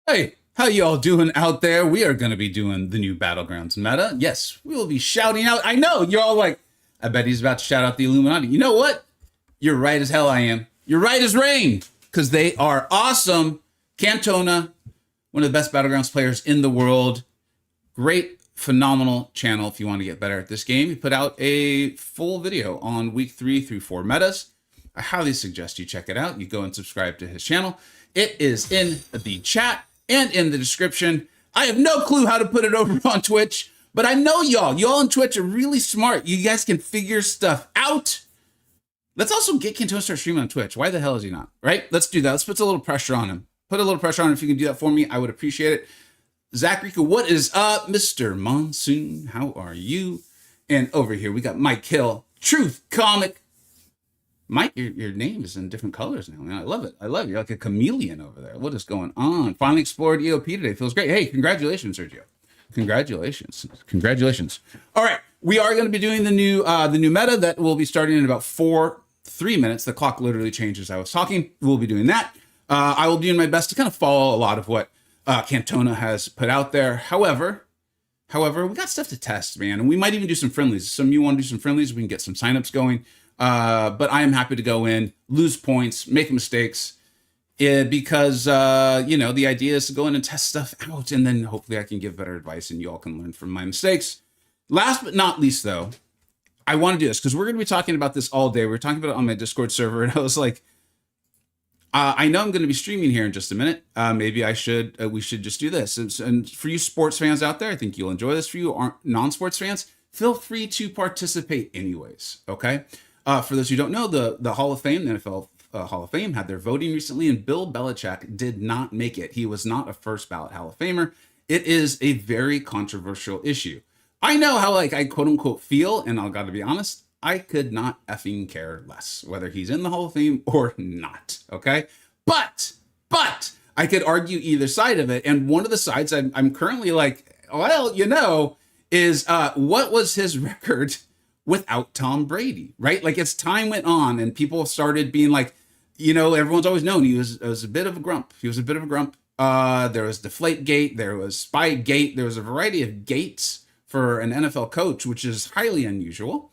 Hey, how y'all doing out there? We are going to be doing the new Battlegrounds meta. Yes, we will be shouting out. I know you're all like, I bet he's about to shout out the Illuminati. You know what? You're right as hell I am. You're right as rain, because they are awesome. Cantona, one of the best Battlegrounds players in the world. Great, phenomenal channel if you want to get better at this game. He put out a full video on week 3 through 4 metas. I highly suggest you check it out. You go and subscribe to his channel. It is in the chat and in the description. I have no clue how to put it over on Twitch, but I know y'all on Twitch are really smart. You guys can figure stuff out. Let's also get Cantona to start streaming on Twitch. Why the hell is he not, right? Let's do that. Let's put a little pressure on him. Put a little pressure on him. If you can do that for me, I would appreciate it. Zach Rico, what is up? Mr. Monsoon, how are you? And over here, we got Mike Hill, Truth Comic. Mike, your name is in different colors now, man. I love it. I love it. You're like a chameleon over there. What is going on? Finally explored EOP today. Feels great. Hey, congratulations, Sergio. Congratulations. Congratulations. All right. We are going to be doing the new meta that will be starting in about 3 minutes. The clock literally changed as I was talking. We'll be doing that. I will be doing my best to kind of follow a lot of what Cantona has put out there. However, we got stuff to test, man. And we might even do some friendlies. Some of you want to do some friendlies. We can get some signups going. But I am happy to go in, lose points, make mistakes, because, the idea is to go in and test stuff out, and then hopefully I can give better advice and you all can learn from my mistakes. Last but not least, though, I want to do this because we're going to be talking about this all day. We're talking about it on my Discord server, and I was like, I know I'm going to be streaming here in just a minute. Maybe we should just do this. And for you sports fans out there, I think you'll enjoy this. For you non-sports fans, feel free to participate anyways, okay? For those who don't know, the Hall of Fame, the NFL Hall of Fame, had their voting recently, and Bill Belichick did not make it. He was not a first ballot Hall of Famer. It is a very controversial issue. I know how I quote unquote feel, and I've got to be honest, I could not effing care less whether he's in the Hall of Fame or not. Okay, but I could argue either side of it, and one of the sides I'm currently is what was his record without Tom Brady, right? Like, as time went on and people started being like, everyone's always known he was a bit of a grump. He was a bit of a grump. There was Deflategate, there was Spygate, there was a variety of gates for an NFL coach, which is highly unusual.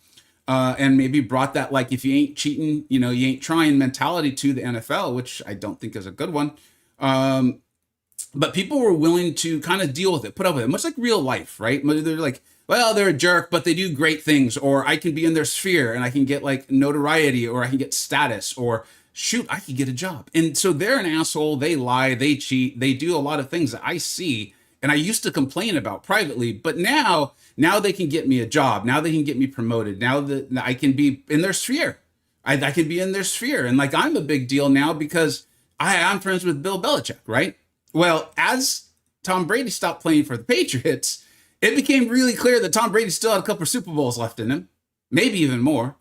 And maybe brought that, like, if you ain't cheating, you ain't trying mentality to the NFL, which I don't think is a good one. But people were willing to kind of deal with it, put up with it, much like real life, right? They're like, well, they're a jerk, but they do great things, or I can be in their sphere and I can get like notoriety, or I can get status, or shoot, I can get a job. And so they're an asshole. They lie, they cheat, they do a lot of things that I see and I used to complain about privately, but now they can get me a job. Now they can get me promoted. Now that I can be in their sphere, I can be in their sphere. And like, I'm a big deal now because I'm friends with Bill Belichick, right? Well, as Tom Brady stopped playing for the Patriots, it became really clear that Tom Brady still had a couple of Super Bowls left in him, maybe even more.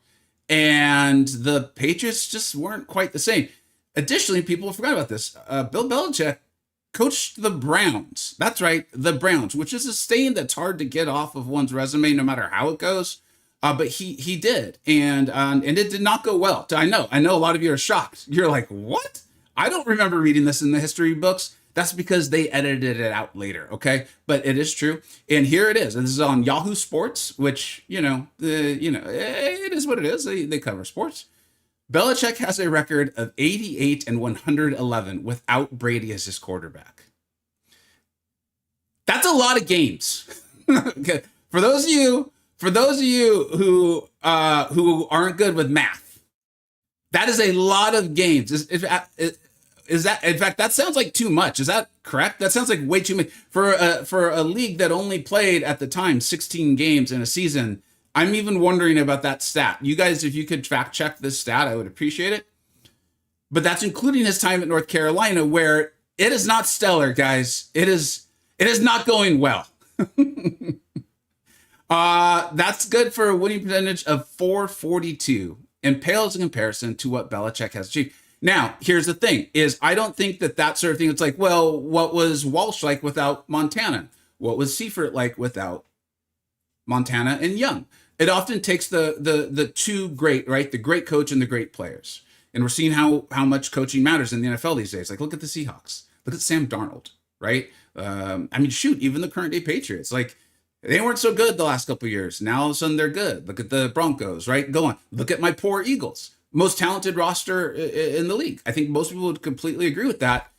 And the Patriots just weren't quite the same. Additionally, people forgot about this. Bill Belichick coached the Browns. That's right, the Browns, which is a stain that's hard to get off of one's resume no matter how it goes. But he did. And it did not go well. I know a lot of you are shocked. You're like, what? I don't remember reading this in the history books. That's because they edited it out later, okay? But it is true. And here it is. This is on Yahoo Sports, which, it is what it is. They cover sports. Belichick has a record of 88 and 111 without Brady as his quarterback. That's a lot of games. Okay. For those of you who aren't good with math, that is a lot of games. Is that, in fact, that sounds like too much. Is that correct? That sounds like way too much for a league that only played at the time 16 games in a season. I'm even wondering about that stat. You guys, if you could fact check this stat, I would appreciate it. But that's including his time at North Carolina, where it is not stellar, guys. It is not going well. That's good for a winning percentage of .442 and pales in comparison to what Belichick has achieved. Now, here's the thing, is I don't think that sort of thing, it's like, well, what was Walsh like without Montana? What was Seifert like without Montana and Young? It often takes the two great, right? The great coach and the great players. And we're seeing how much coaching matters in the NFL these days. Like, look at the Seahawks. Look at Sam Darnold. right? I mean, shoot, even the current day Patriots, like they weren't so good the last couple of years. Now all of a sudden they're good. Look at the Broncos, right? Go on. Look at my poor Eagles, most talented roster in the league. I think most people would completely agree with that.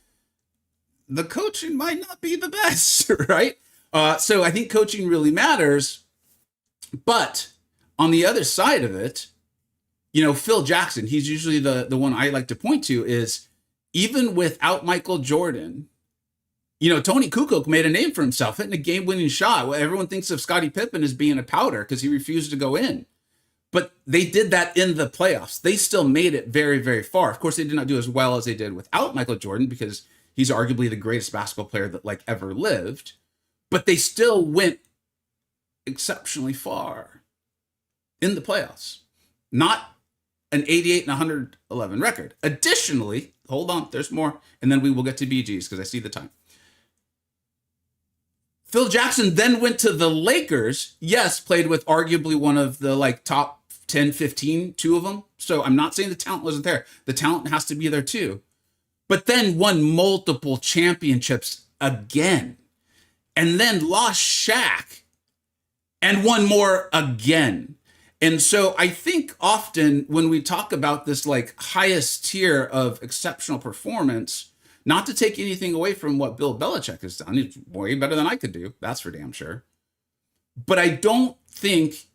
The coaching might not be the best, right? So I think coaching really matters. But on the other side of it, you know, Phil Jackson, he's usually the one I like to point to, is even without Michael Jordan, you know, Tony Kukoc made a name for himself, hitting a game-winning shot. Well, everyone thinks of Scottie Pippen as being a powder because he refused to go in. But they did that in the playoffs. They still made it very, very far. Of course, they did not do as well as they did without Michael Jordan because he's arguably the greatest basketball player that like ever lived. But they still went exceptionally far in the playoffs. Not an 88 and 111 record. Additionally, hold on, there's more, and then we will get to BGs because I see the time. Phil Jackson then went to the Lakers. Yes, played with arguably one of the like top 10, 15, two of them. So I'm not saying the talent wasn't there. The talent has to be there too. But then won multiple championships again. And then lost Shaq and won more again. And so I think often when we talk about this like highest tier of exceptional performance, not to take anything away from what Bill Belichick has done, it's way better than I could do. That's for damn sure. But I don't think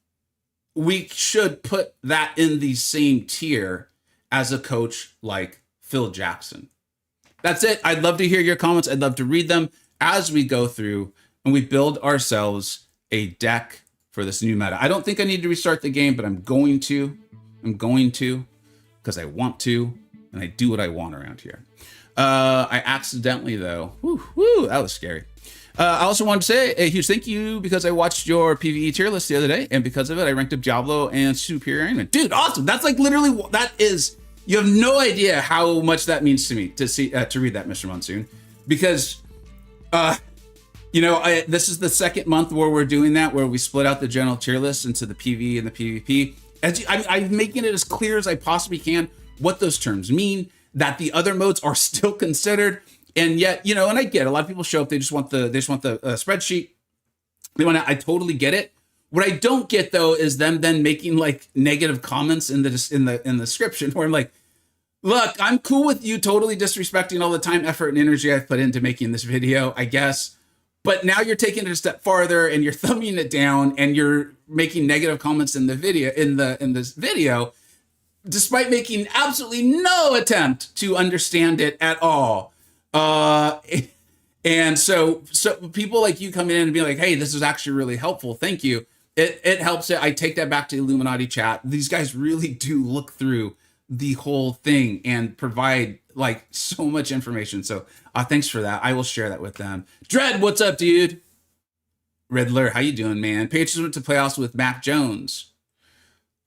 we should put that in the same tier as a coach like Phil Jackson. That's it. I'd love to hear your comments. I'd love to read them as we go through and we build ourselves a deck for this new meta. I don't think I need to restart the game, but I'm going to because I want to, and I do what I want around here. I accidentally though, that was scary. I also wanted to say a huge thank you because I watched your PvE tier list the other day, and because of it, I ranked up Diablo and Superior Aimman. Dude, awesome! That's like literally that is. You have no idea how much that means to me to see to read that, Mr. Monsoon, because you know, this is the second month where we're doing that, where we split out the general tier list into the PvE and the PvP. I'm making it as clear as I possibly can what those terms mean, that the other modes are still considered, and yet, you know, and I get it, a lot of people show up, they just want the spreadsheet. I totally get it. What I don't get though is them then making like negative comments in the description where I'm like, look, I'm cool with you totally disrespecting all the time, effort, and energy I've put into making this video, I guess. But now you're taking it a step farther and you're thumbing it down and you're making negative comments in the video, in this video, despite making absolutely no attempt to understand it at all. And so people like you come in and be like, hey, this is actually really helpful. Thank you. It helps it. I take that back to Illuminati chat. These guys really do look through the whole thing and provide like so much information. So thanks for that. I will share that with them. Dread, what's up, dude? Riddler, how you doing, man? Patriots went to playoffs with Mac Jones.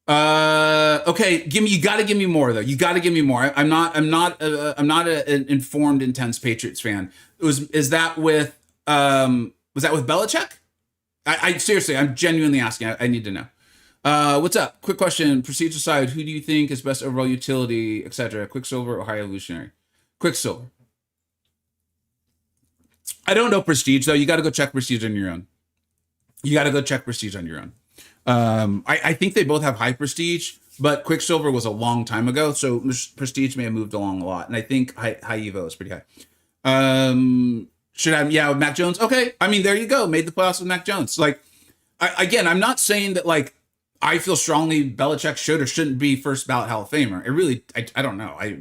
Okay, you got to give me more though. You got to give me more. I'm not an informed, intense Patriots fan. Was that with Belichick? I seriously, I'm genuinely asking. I need to know. What's up? Quick question. Procedure side, who do you think is best overall utility, etc.? Quicksilver or High Evolutionary? Quicksilver. I don't know Prestige, though. You got to go check Prestige on your own. I think they both have high Prestige, but Quicksilver was a long time ago, so Prestige may have moved along a lot. And I think high Evo is pretty high. With Mac Jones? Okay. I mean, there you go. Made the playoffs with Mac Jones. Like, I'm not saying that, like, I feel strongly Belichick should or shouldn't be first ballot Hall of Famer. I don't know. I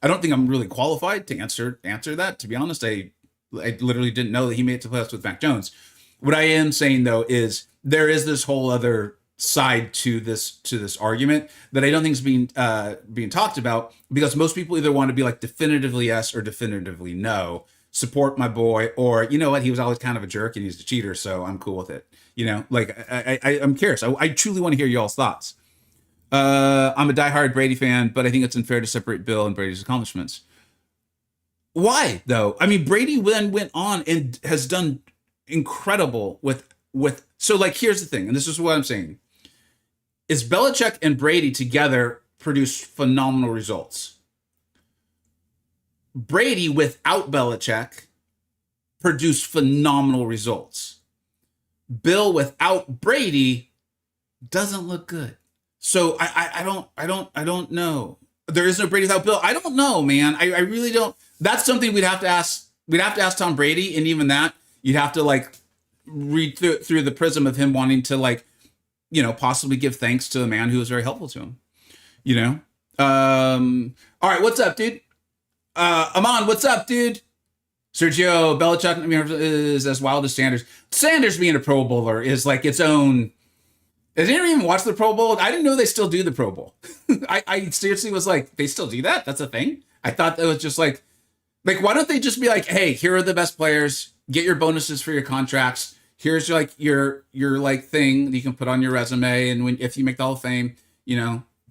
don't think I'm really qualified to answer that. To be honest, I literally didn't know that he made it to playoffs with Mac Jones. What I am saying though is there is this whole other side to this argument that I don't think is being talked about, because most people either want to be like definitively yes or definitively no. Support my boy, or you know what, he was always kind of a jerk and he's a cheater, so I'm cool with it. You know, like I'm curious. I truly want to hear y'all's thoughts. I'm a diehard Brady fan, but I think it's unfair to separate Bill and Brady's accomplishments. Why though? I mean, Brady then went on and has done incredible with. So like, here's the thing, and this is what I'm saying: is Belichick and Brady together produced phenomenal results. Brady without Belichick produced phenomenal results. Bill without Brady doesn't look good. So I don't know. There is no Brady without Bill. I don't know, man. I really don't. That's something we'd have to ask. We'd have to ask Tom Brady, and even that, you'd have to like read through the prism of him wanting to like, possibly give thanks to a man who was very helpful to him. All right, what's up, dude? Aman, what's up, dude? Sergio Belichick is as wild as Sanders. Sanders being a Pro Bowler is like its own. Did anyone even watch the Pro Bowl? I didn't know they still do the Pro Bowl. I seriously was like, they still do that? That's a thing? I thought that was just like, why don't they just be like, hey, here are the best players. Get your bonuses for your contracts. Here's like your like thing that you can put on your resume. And if you make the Hall of Fame,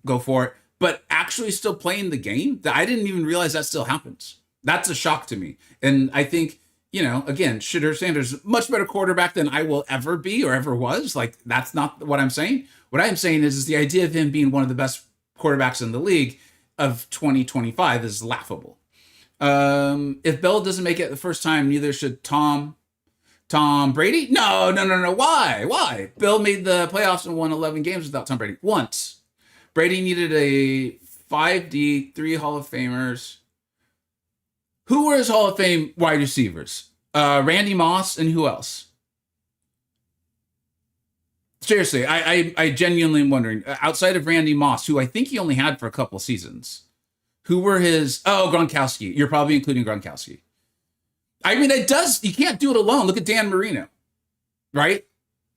go for it. But actually still playing the game, I didn't even realize that still happens. That's a shock to me. And I think, again, Shedeur Sanders, much better quarterback than I will ever be or ever was. Like, that's not what I'm saying. What I'm saying is the idea of him being one of the best quarterbacks in the league of 2025 is laughable. If Bill doesn't make it the first time, neither should Tom Brady. No. Why? Bill made the playoffs and won 11 games without Tom Brady once. Brady needed a 5D, 3 Hall of Famers. Who were his Hall of Fame wide receivers? Randy Moss and who else? Seriously, I genuinely am wondering. Outside of Randy Moss, who I think he only had for a couple seasons, who were his... Oh, Gronkowski. You're probably including Gronkowski. I mean, you can't do it alone. Look at Dan Marino, right?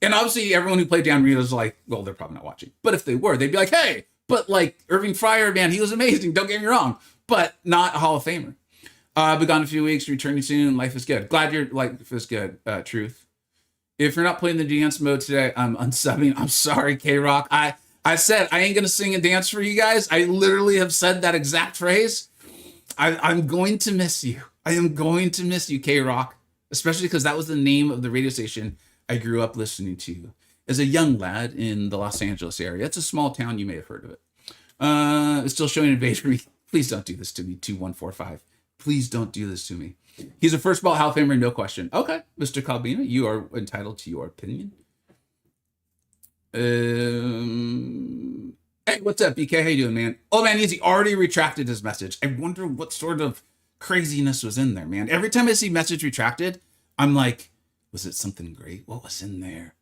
And obviously everyone who played Dan Marino is like, well, they're probably not watching. But if they were, they'd be like, hey, but like Irving Fryer, man, he was amazing. Don't get me wrong. But not a Hall of Famer. Been gone a few weeks, returning soon. Life is good. Glad your life is good, Truth. If you're not playing the dance mode today, I'm unsubbing. I'm sorry, K-Rock. I said I ain't going to sing and dance for you guys. I literally have said that exact phrase. I'm going to miss you. I am going to miss you, K-Rock. Especially because that was the name of the radio station I grew up listening to as a young lad in the Los Angeles area. It's a small town. You may have heard of it. It's still showing Invader. Please don't do this to me, 2145. Please don't do this to me. He's a first ball Hall of Famer, no question. Okay, Mr. Calbina, you are entitled to your opinion. Hey, what's up, BK? How you doing, man? Oh, man, he already retracted his message. I wonder what sort of craziness was in there, man. Every time I see message retracted, I'm like, was it something great? What was in there?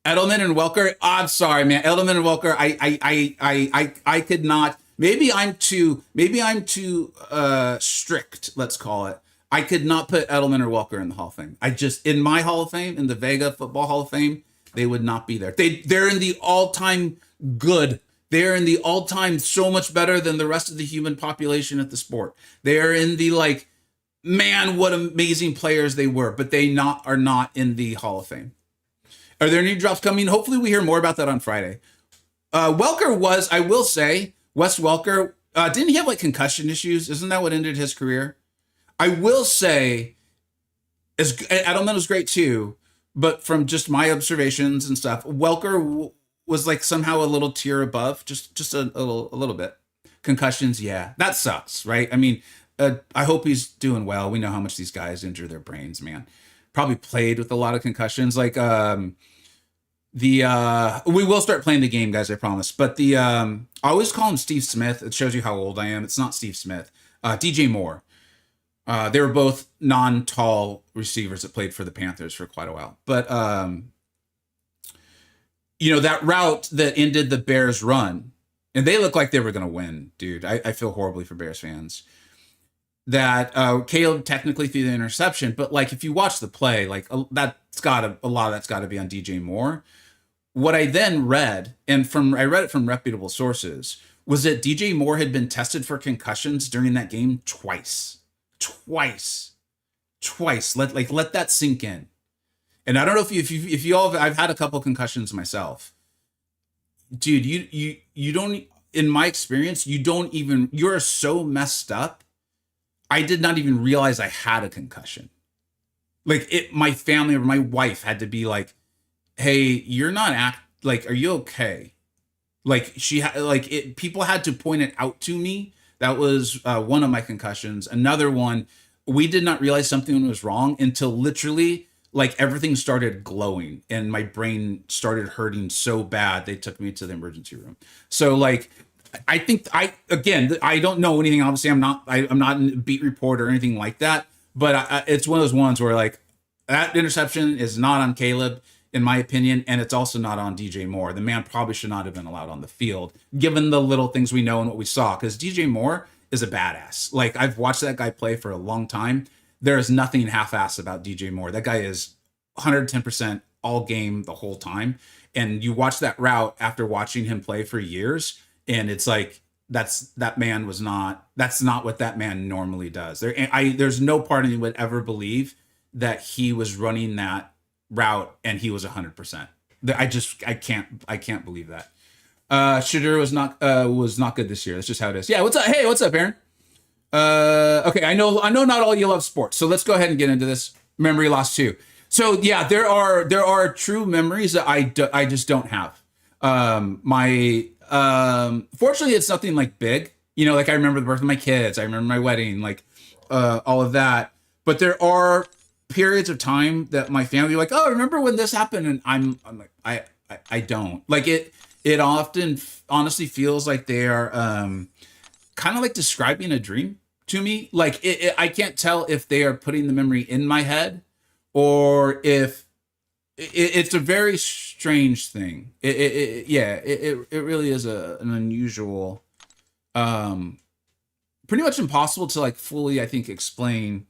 Edelman and Welker. I'm sorry, man. Edelman and Welker. I could not. Maybe I'm too strict. Let's call it. I could not put Edelman or Welker in the Hall of Fame. In my Hall of Fame, in the Vega Football Hall of Fame, they would not be there. They're in the all-time good. They're in the all-time so much better than the rest of the human population at the sport. They're in the like, man, what amazing players they were, but they are not in the Hall of Fame. Are there new drops coming? Hopefully we hear more about that on Friday. Welker was, I will say, Wes Welker, didn't he have like concussion issues? Isn't that what ended his career? I will say, Edelman was great too, but from just my observations and stuff, Welker was like somehow a little tier above, just a little bit. Concussions, yeah, that sucks, right? I mean, I hope he's doing well. We know how much these guys injure their brains, man. Probably played with a lot of concussions. Like we will start playing the game, guys, I promise. But I always call him Steve Smith. It shows you how old I am. It's not Steve Smith. DJ Moore. They were both non-tall receivers that played for the Panthers for quite a while. But, that route that ended the Bears' run, and they looked like they were going to win, dude. I feel horribly for Bears fans. That Caleb technically threw the interception, but like if you watch the play, like a lot of that's got to be on DJ Moore. What I then read, and I read it from reputable sources, was that DJ Moore had been tested for concussions during that game twice. Let that sink in. And I don't know if you all, I've had a couple concussions myself. Dude, you don't, in my experience, you're so messed up. I did not even realize I had a concussion. Like my family or my wife had to be like, hey, you're not are you okay? Like people had to point it out to me. That was one of my concussions. Another one, we did not realize something was wrong until literally like everything started glowing and my brain started hurting so bad they took me to the emergency room. So like I think I don't know anything. Obviously, I'm not a beat reporter or anything like that. But it's one of those ones where like that interception is not on Caleb, in my opinion, and it's also not on DJ Moore. The man probably should not have been allowed on the field, given the little things we know and what we saw. Because DJ Moore is a badass. Like I've watched that guy play for a long time. There is nothing half-assed about DJ Moore. That guy is 110% all game the whole time. And you watch that route after watching him play for years, and it's like that's not what that man normally does. There's no part of me would ever believe that he was running that route and he was 100%. I can't believe that. Shadur was not good this year. That's just how it is. Yeah, what's up? Hey, what's up, Aaron? Okay, I know not all you love sports, so let's go ahead and get into this. Memory loss too. So yeah, there are true memories that I just don't have. Fortunately, it's nothing like big. You know, like I remember the birth of my kids. I remember my wedding, like all of that. But there are periods of time that my family like, oh, remember when this happened? And I'm like, I don't like it. It often honestly feels like they are kind of like describing a dream to me. Like I can't tell if they are putting the memory in my head or if it's a very strange thing. It really is an unusual, pretty much impossible to like fully, I think, explain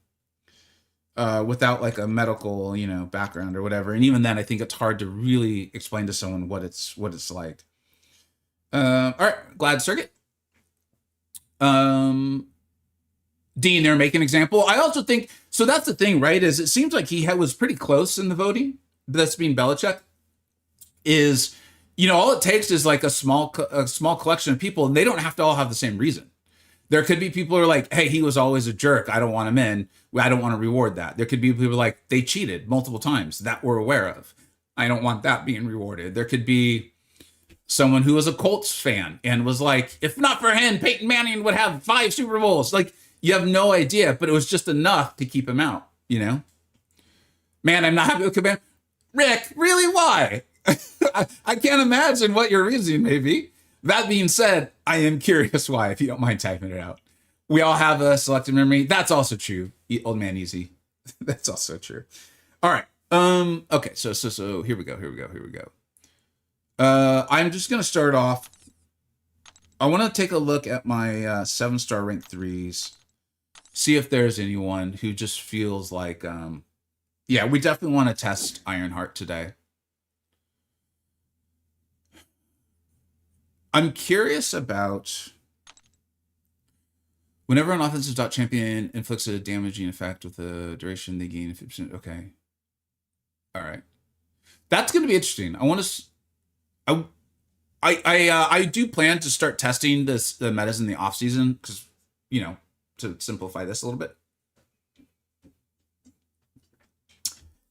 without like a medical, background or whatever. And even then, I think it's hard to really explain to someone what it's like. All right, Glad Circuit. Dean there, make an example. I also think so. That's the thing, right? Is it seems like he was pretty close in the voting. That's being Belichick. Is all it takes is like a small collection of people, and they don't have to all have the same reason. There could be people who are like, hey, he was always a jerk. I don't want him in. I don't want to reward that. There could be people like they cheated multiple times that we're aware of. I don't want that being rewarded. There could be someone who was a Colts fan and was like, if not for him, Peyton Manning would have 5 Super Bowls. Like, you have no idea, but it was just enough to keep him out, Man, I'm not happy with Command. Rick, really, why? I can't imagine what your reasoning may be. That being said, I am curious why, if you don't mind typing it out. We all have a selective memory. That's also true. Old man easy. That's also true. All right. Okay, so here we go. I'm just going to start off. I want to take a look at my 7-star ranked 3s. See if there's anyone who just feels like, yeah, we definitely want to test Ironheart today. I'm curious about whenever an offensive dot champion inflicts a damaging effect with the duration they gain 50%. Okay. All right. That's going to be interesting. I want to, I do plan to start testing the metas in the off season because, to simplify this a little bit.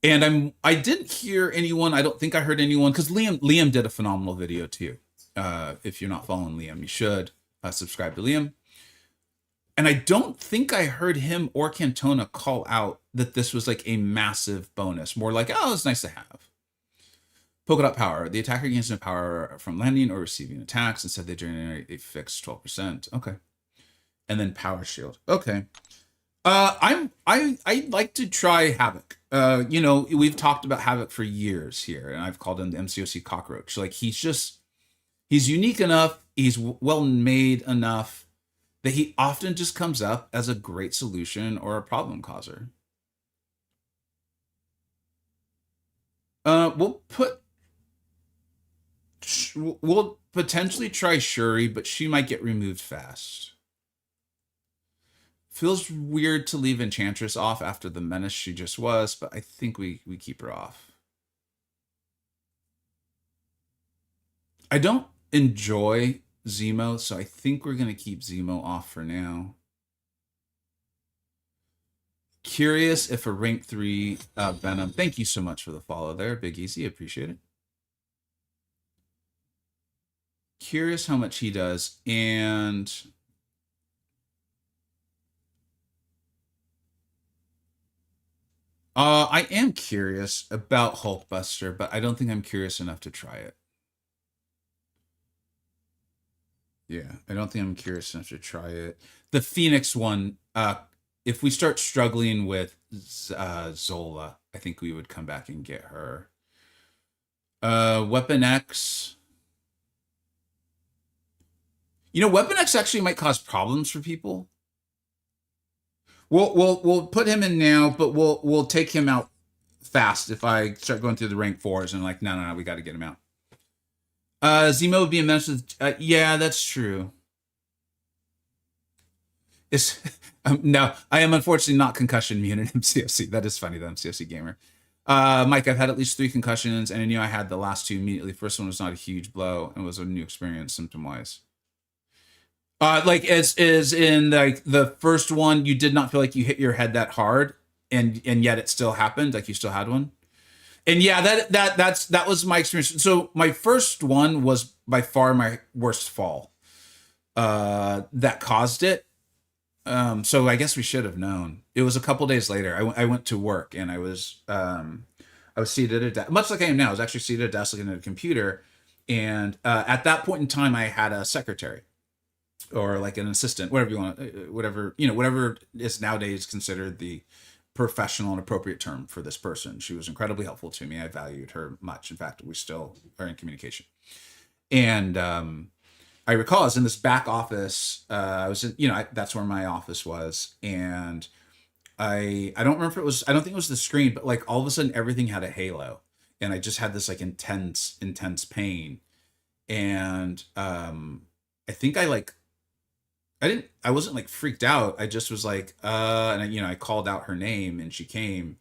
And I didn't hear anyone. I don't think I heard anyone because Liam did a phenomenal video too. If you're not following Liam, you should subscribe to Liam. And I don't think I heard him or Cantona call out that this was like a massive bonus. More like, oh, it's nice to have. Polka dot power. The attacker gains no power from landing or receiving attacks. Instead, they generate a fixed 12%. Okay. And then power shield. Okay. I'd like to try Havoc. We've talked about Havoc for years here, and I've called him the MCOC cockroach. Like he's unique enough, he's well made enough that he often just comes up as a great solution or a problem causer. We'll potentially try Shuri, but she might get removed fast. Feels weird to leave Enchantress off after the menace she just was, but I think we keep her off. I don't enjoy Zemo, so I think we're going to keep Zemo off for now. Curious if a rank 3 Venom. Thank you so much for the follow there, Big Easy. Appreciate it. Curious how much he does, and I am curious about Hulkbuster, but I don't think I'm curious enough to try it. Yeah, I don't think I'm curious enough to try it. The Phoenix one, if we start struggling with Zola, I think we would come back and get her. Weapon X. You know, Weapon X actually might cause problems for people. We'll put him in now, but we'll take him out fast if I start going through the rank fours and like, no, we got to get him out. Zemo would be a menace with, yeah, that's true. Is no, I am unfortunately not concussion immune in MCOC. That is funny, the MCOC gamer. Mike, I've had at least 3 concussions, and I knew I had the last 2 immediately. First one was not a huge blow and was a new experience symptom wise. Like as is in like the first one, you did not feel like you hit your head that hard, and yet it still happened, like you still had one. And yeah, that was my experience. So my first one was by far my worst fall. That caused it. So I guess we should have known. It was a couple days later. I went to work and I was seated at a desk, much like I am now. I was actually seated at a desk looking at a computer, and at that point in time, I had a secretary or like an assistant, whatever you want, whatever is nowadays considered the professional and appropriate term for this person. She was incredibly helpful to me. I valued her much. In fact, we still are in communication. And I recall I was in this back office. I was in, that's where my office was. And I don't remember if it was, I don't think it was the screen, but like all of a sudden everything had a halo. And I just had this like intense pain. And I think I wasn't like freaked out. I just was like, and I called out her name and she came,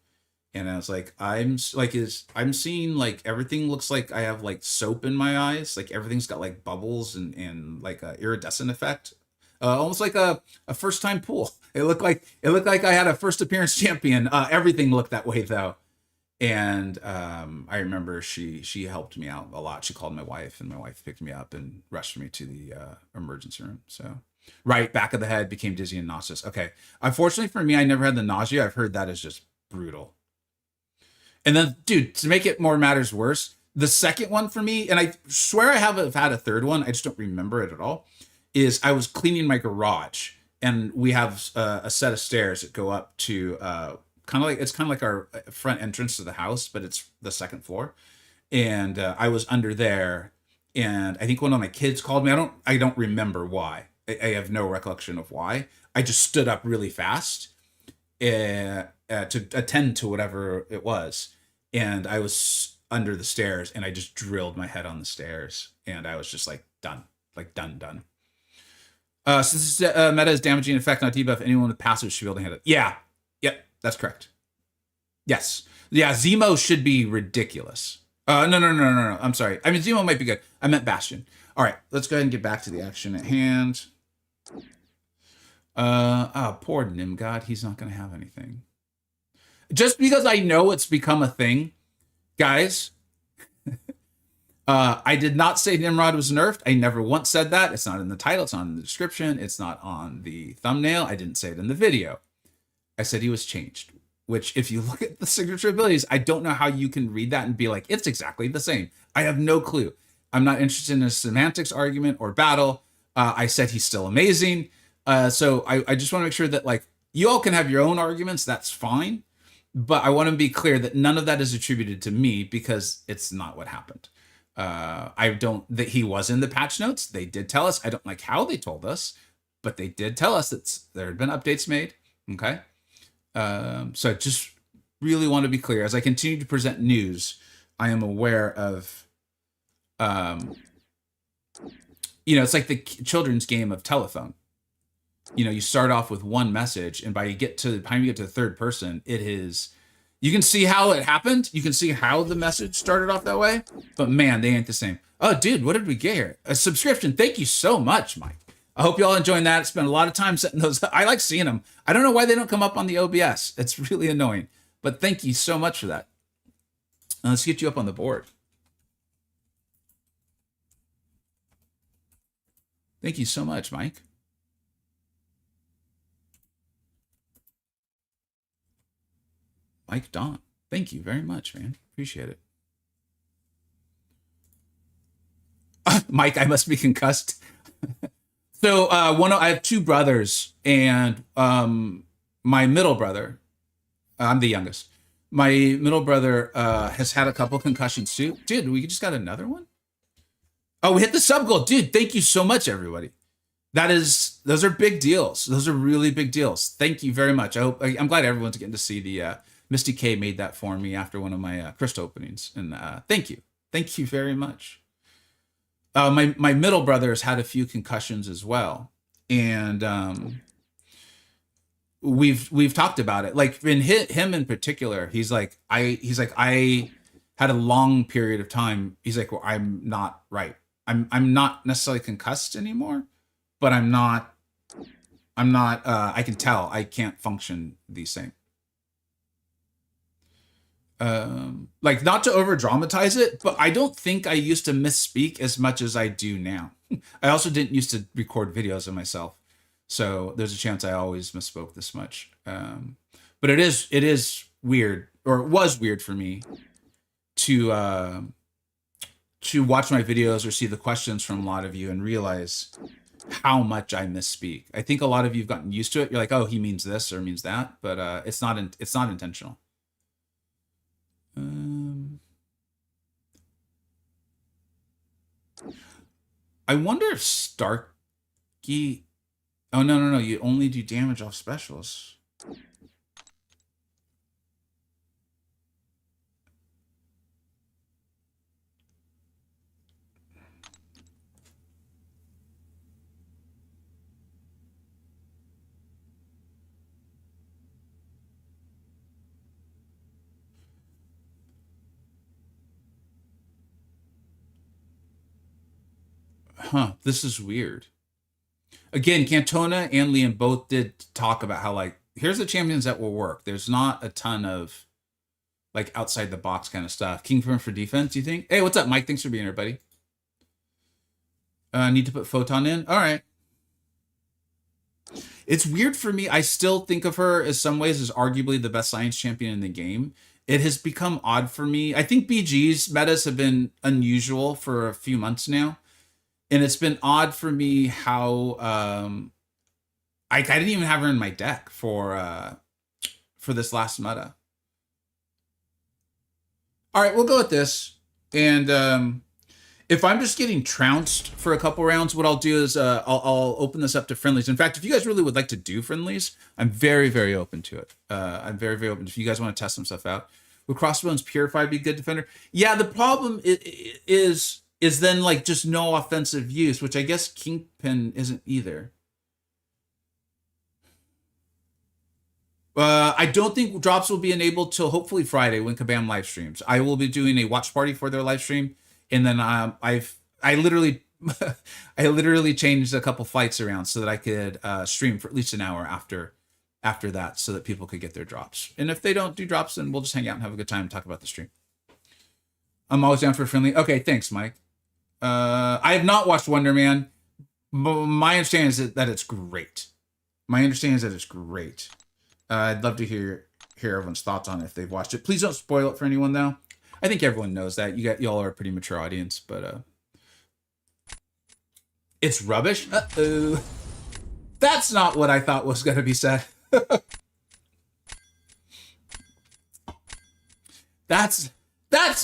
and I was like, I'm seeing like everything looks like I have like soap in my eyes. Like everything's got like bubbles and like a iridescent effect. Almost like a first time pool. It looked like I had a first appearance champion. Everything looked that way though. And I remember she helped me out a lot. She called my wife, and my wife picked me up and rushed me to the emergency room. So right, back of the head, became dizzy and nauseous. Okay. Unfortunately for me, I never had the nausea. I've heard that is just brutal. And then, dude, to make it more matters worse, the second one for me, and I swear I have had a third one, I just don't remember it at all, is I was cleaning my garage, and we have a set of stairs that go up to kind of like our front entrance to the house, but it's the second floor. And I was under there, and I think one of my kids called me. I don't remember why. I have no recollection of why. I just stood up really fast to attend to whatever it was. And I was under the stairs, and I just drilled my head on the stairs, and I was just like done. Done. So this is, meta is damaging effect on debuff. Anyone with passive should be able to handle it. Yeah. Yep. That's correct. Yes. Yeah. Zemo should be ridiculous. No. I'm sorry. I mean, Zemo might be good. I meant Bastion. All right. Let's go ahead and get back to the action at hand. Poor Nimgod. He's not going to have anything. Just because I know it's become a thing, guys. I did not say Nimrod was nerfed. I never once said that. It's not in the title. It's not in the description. It's not on the thumbnail. I didn't say it in the video. I said he was changed, which if you look at the signature abilities, I don't know how you can read that and be like, it's exactly the same. I have no clue. I'm not interested in a semantics argument or battle. I said he's still amazing. So I just want to make sure that like you all can have your own arguments. That's fine. But I want to be clear that none of that is attributed to me because it's not what happened. That he was in the patch notes. They did tell us. I don't like how they told us, but they did tell us that there had been updates made. Okay. So I just really want to be clear as I continue to present news. I am aware of, it's like the children's game of telephone. You start off with one message, and by the time you get to the third person, you can see how it happened. You can see how the message started off that way, but man, they ain't the same. Oh, dude, what did we get here? A subscription. Thank you so much, Mike. I hope you all enjoying that. It's been a lot of time setting those. I like seeing them. I don't know why they don't come up on the OBS. It's really annoying, but thank you so much for that. Let's get you up on the board. Thank you so much, Mike. Mike Don. Thank you very much, man. Appreciate it. Mike, I must be concussed. So I have two brothers, and my middle brother, I'm the youngest. My middle brother has had a couple concussions too. Dude, we just got another one. Oh, we hit the sub goal, dude. Thank you so much, everybody. Those are big deals. Those are really big deals. Thank you very much. I'm glad everyone's getting to see the Misty K made that for me after one of my crystal openings, and thank you very much. My middle brother has had a few concussions as well, and we've talked about it. Like in him in particular, he's like I had a long period of time. He's like, well, I'm not right. I'm not necessarily concussed anymore, but I'm not. I can tell I can't function the same. Like not to over dramatize it, but I don't think I used to misspeak as much as I do now. I also didn't used to record videos of myself, so there's a chance I always misspoke this much. But it is weird, or it was weird for me to watch my videos or see the questions from a lot of you and realize how much I misspeak. I think a lot of you've gotten used to it. You're like, oh, he means this or means that, but it's not intentional. I wonder if Starkey. Oh no! You only do damage off specials. Huh, this is weird. Again, Cantona and Liam both did talk about how, like, here's the champions that will work. There's not a ton of, like, outside the box kind of stuff. King for defense, you think? Hey, what's up, Mike? Thanks for being here, buddy. Need to put Photon in? All right. It's weird for me. I still think of her as some ways as arguably the best science champion in the game. It has become odd for me. I think BG's metas have been unusual for a few months now. And it's been odd for me how I didn't even have her in my deck for this last meta. All right, we'll go with this. And if I'm just getting trounced for a couple rounds, what I'll do is I'll open this up to friendlies. In fact, if you guys really would like to do friendlies, I'm very, very open to it. I'm very, very open if you guys want to test some stuff out. Would Crossbones Purify be a good defender? Yeah, the problem is then like just no offensive use, which I guess Kingpin isn't either. I don't think drops will be enabled till hopefully Friday when Kabam live streams. I will be doing a watch party for their live stream, and then I literally changed a couple flights around so that I could stream for at least an hour after that, so that people could get their drops. And if they don't do drops, then we'll just hang out and have a good time and talk about the stream. I'm always down for a friendly. Okay, thanks, Mike. I have not watched Wonder Man. My understanding is that it's great. I'd love to hear everyone's thoughts on it if they've watched it. Please don't spoil it for anyone, though. I think everyone knows that. Y'all are a pretty mature audience, but it's rubbish. Uh-oh. That's not what I thought was going to be said. That's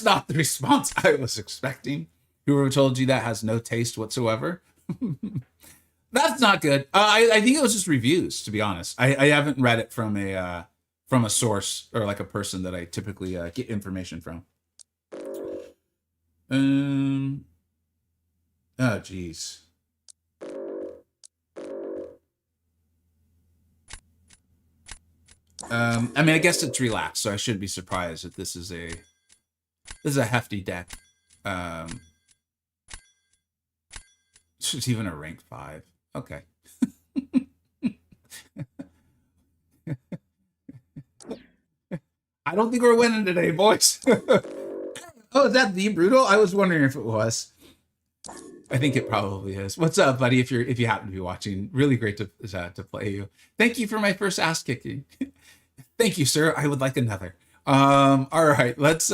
not the response I was expecting. Whoever told you that has no taste whatsoever. That's not good. I think it was just reviews, to be honest. I haven't read it from a source or like a person that I typically get information from. Oh, geez. I mean, I guess it's relaxed, so I shouldn't be surprised that this is a hefty deck. It's even a rank 5. Okay. I don't think we're winning today, boys. Oh, is that the Brutal? I was wondering if it was. I think it probably is. What's up, buddy? If you happen to be watching, really great to play you. Thank you for my first ass kicking. Thank you, sir. I would like another. All right, let's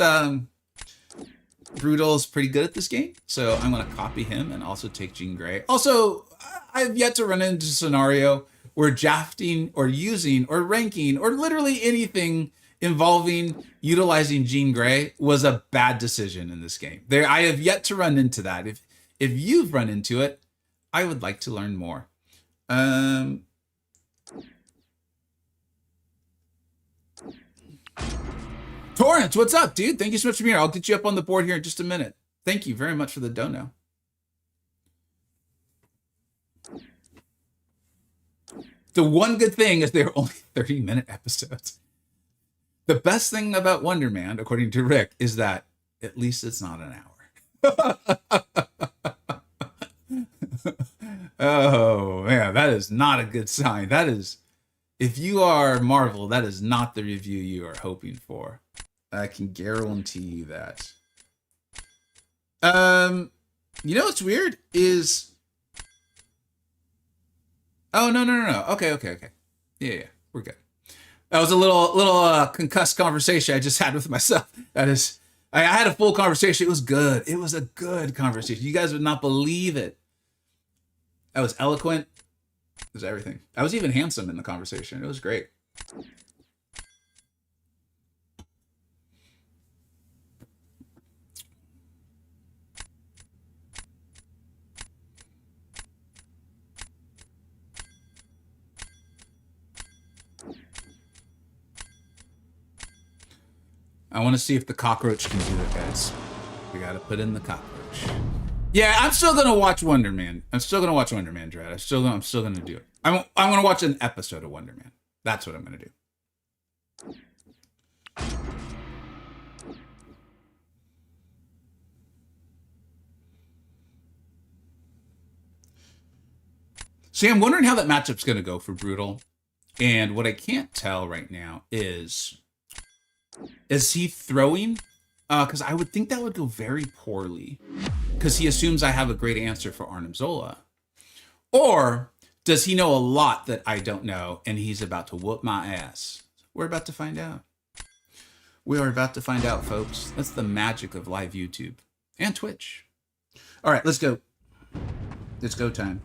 Brutal's pretty good at this game, so I'm going to copy him and also take Jean Grey. Also, I've yet to run into a scenario where drafting or using or ranking or literally anything involving utilizing Jean Grey was a bad decision in this game. I have yet to run into that. If you've run into it, I would like to learn more. Torrance, what's up, dude? Thank you so much for being here. I'll get you up on the board here in just a minute. Thank you very much for the dono. The one good thing is they're only 30-minute episodes. The best thing about Wonder Man, according to Rick, is that at least it's not an hour. Oh, man, that is not a good sign. That is, if you are Marvel, that is not the review you are hoping for. I can guarantee you that. You know what's weird is... Oh, no. Okay. Yeah, we're good. That was a little concussed conversation I just had with myself. That is, I had a full conversation. It was good. It was a good conversation. You guys would not believe it. I was eloquent. It was everything. I was even handsome in the conversation. It was great. I want to see if the cockroach can do it, guys. We got to put in the cockroach. Yeah, I'm still gonna watch Wonder Man. I'm still gonna watch Wonder Man, Dread. I'm still gonna do it. I'm gonna watch an episode of Wonder Man. That's what I'm gonna do. See, I'm wondering how that matchup's gonna go for Brutal, and what I can't tell right now is he throwing? Because I would think that would go very poorly. Because he assumes I have a great answer for Arnim Zola. Or does he know a lot that I don't know and he's about to whoop my ass? We're about to find out. We are about to find out, folks. That's the magic of live YouTube and Twitch. All right, let's go. It's go time.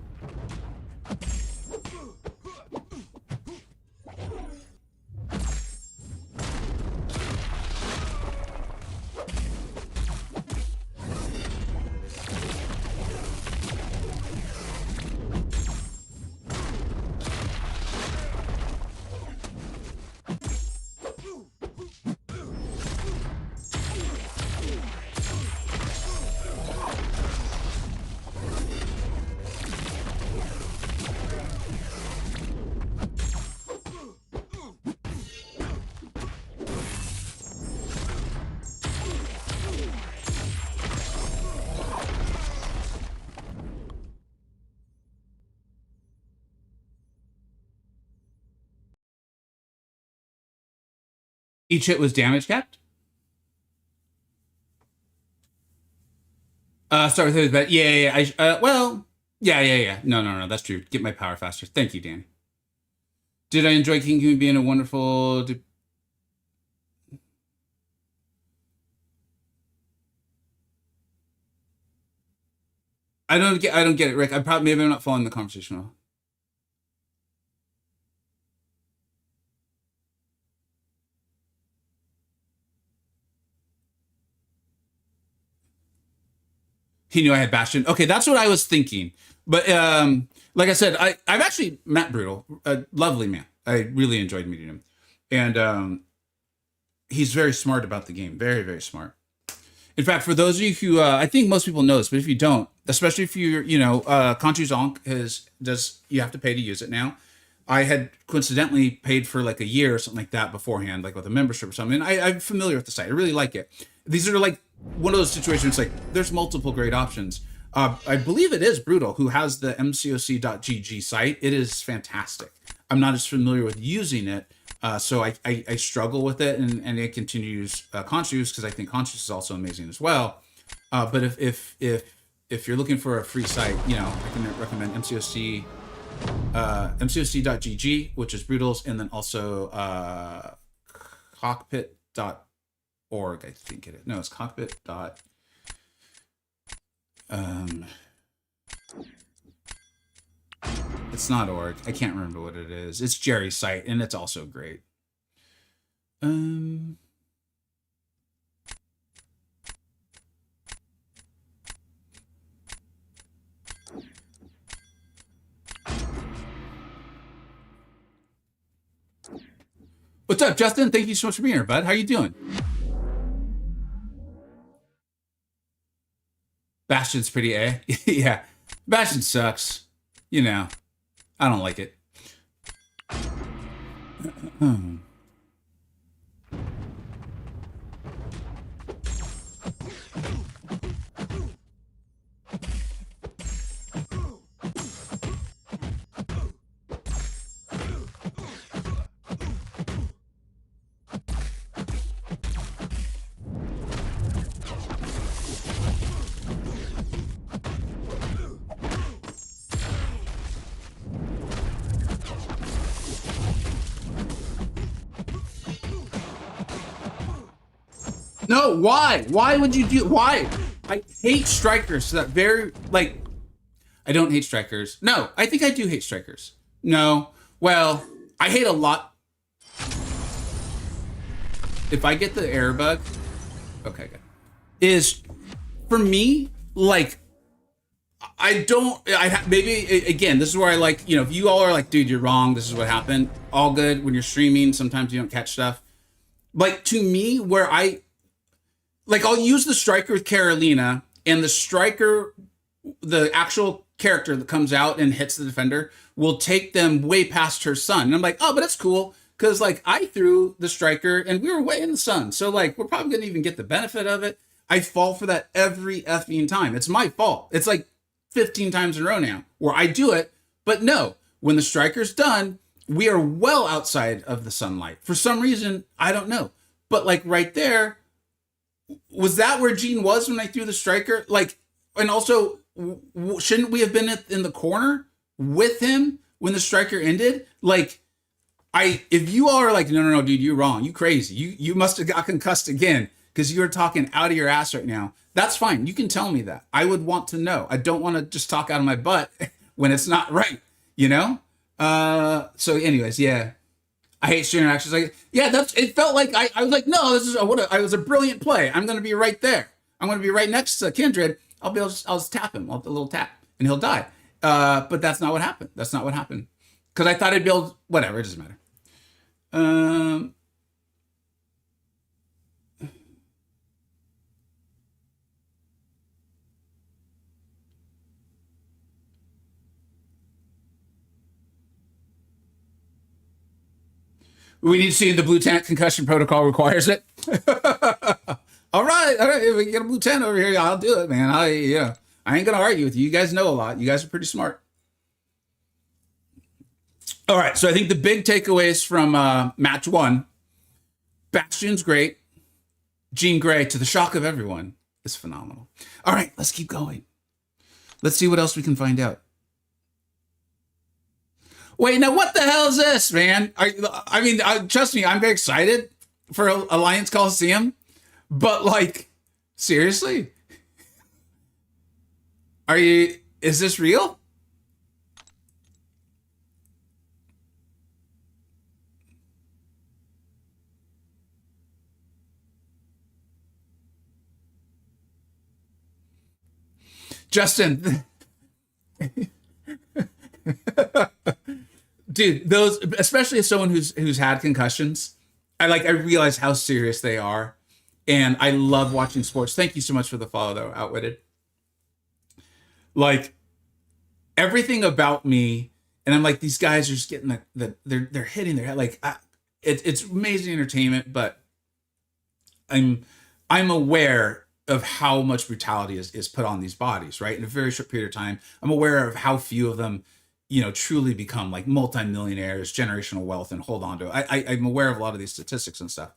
Each hit was damage capped? Start with his bet. Yeah. Well, yeah. No. That's true. Get my power faster. Thank you, Dan. Did I enjoy King Kumi being a wonderful... I don't get it, Rick. Maybe I'm not following the conversation well. He knew I had Bastion. Okay, that's what I was thinking. But like I said, I've actually met Brutal, a lovely man. I really enjoyed meeting him, and he's very smart about the game. Very, very smart. In fact, for those of you who I think most people know this, but if you don't, especially if you're Conchu Zonk you have to pay to use it now. I had coincidentally paid for like a year or something like that beforehand, like with a membership or something. And I'm familiar with the site. I really like it. These are like one of those situations like there's multiple great options. I believe it is Brutal who has the mcoc.gg site. It is fantastic. I'm not as familiar with using it, so I struggle with it, and it continues Conchu's because I think Conchu's is also amazing as well. But if you're looking for a free site, I can recommend mcoc.gg, which is Brutal's, and then also I think it is. No, it's cockpit dot. It's not org. I can't remember what it is. It's Jerry's site, and it's also great. What's up, Justin? Thank you so much for being here, bud. How you doing? Bastion's pretty A. Yeah. Bastion sucks. You know, I don't like it. No, why? Why would you do? Why? I hate strikers. So that very like, I don't hate strikers. No, I think I do hate strikers. No, well, I hate a lot. If I get the error bug, okay, good. Is for me like maybe again, this is where I like, you know, if you all are like, dude, you're wrong. This is what happened. All good when you're streaming. Sometimes you don't catch stuff. Like to me, where I'll use the striker with Carolina, and the striker, the actual character that comes out and hits the defender, will take them way past her sun. And I'm like, oh, but that's cool. Because, like, I threw the striker, and we were way in the sun. So, like, we're probably going to even get the benefit of it. I fall for that every effing time. It's my fault. It's like 15 times in a row now where I do it. But no, when the striker's done, we are well outside of the sunlight. For some reason, I don't know. But, like, right there, was that where Gene was when I threw the striker? Like, and also, shouldn't we have been in the corner with him when the striker ended? Like, if you all are like, no, dude, you're wrong. You crazy. You must have got concussed again because you're talking out of your ass right now. That's fine. You can tell me that. I would want to know. I don't want to just talk out of my butt when it's not right, you know? So anyways, yeah. I hate stream interactions. Like, yeah, it felt like I was like, no, I was a brilliant play. I'm going to be right there. I'm going to be right next to Kindred. I'll just tap him. I'll do a little tap and he'll die. But that's not what happened. That's not what happened. Because I thought I'd build, whatever, it doesn't matter. We need to see if the blue tent concussion protocol requires it. All right. If we get a blue tent over here, I'll do it, man. I ain't gonna argue with you. You guys know a lot. You guys are pretty smart. All right. So I think the big takeaways from match one: Bastion's great. Jean Grey, to the shock of everyone, is phenomenal. All right, let's keep going. Let's see what else we can find out. Wait, now what the hell is this, man? I mean, trust me, I'm very excited for Alliance Coliseum, but like, seriously? Is this real? Justin. Dude, those, especially as someone who's had concussions, I realize how serious they are. And I love watching sports. Thank you so much for the follow, though, Outwitted. Like, everything about me, and I'm like, these guys are just getting they're hitting their head. Like, it's amazing entertainment, but I'm aware of how much brutality is put on these bodies, right? In a very short period of time. I'm aware of how few of them, truly become like multimillionaires, generational wealth, and hold on to it. I'm aware of a lot of these statistics and stuff.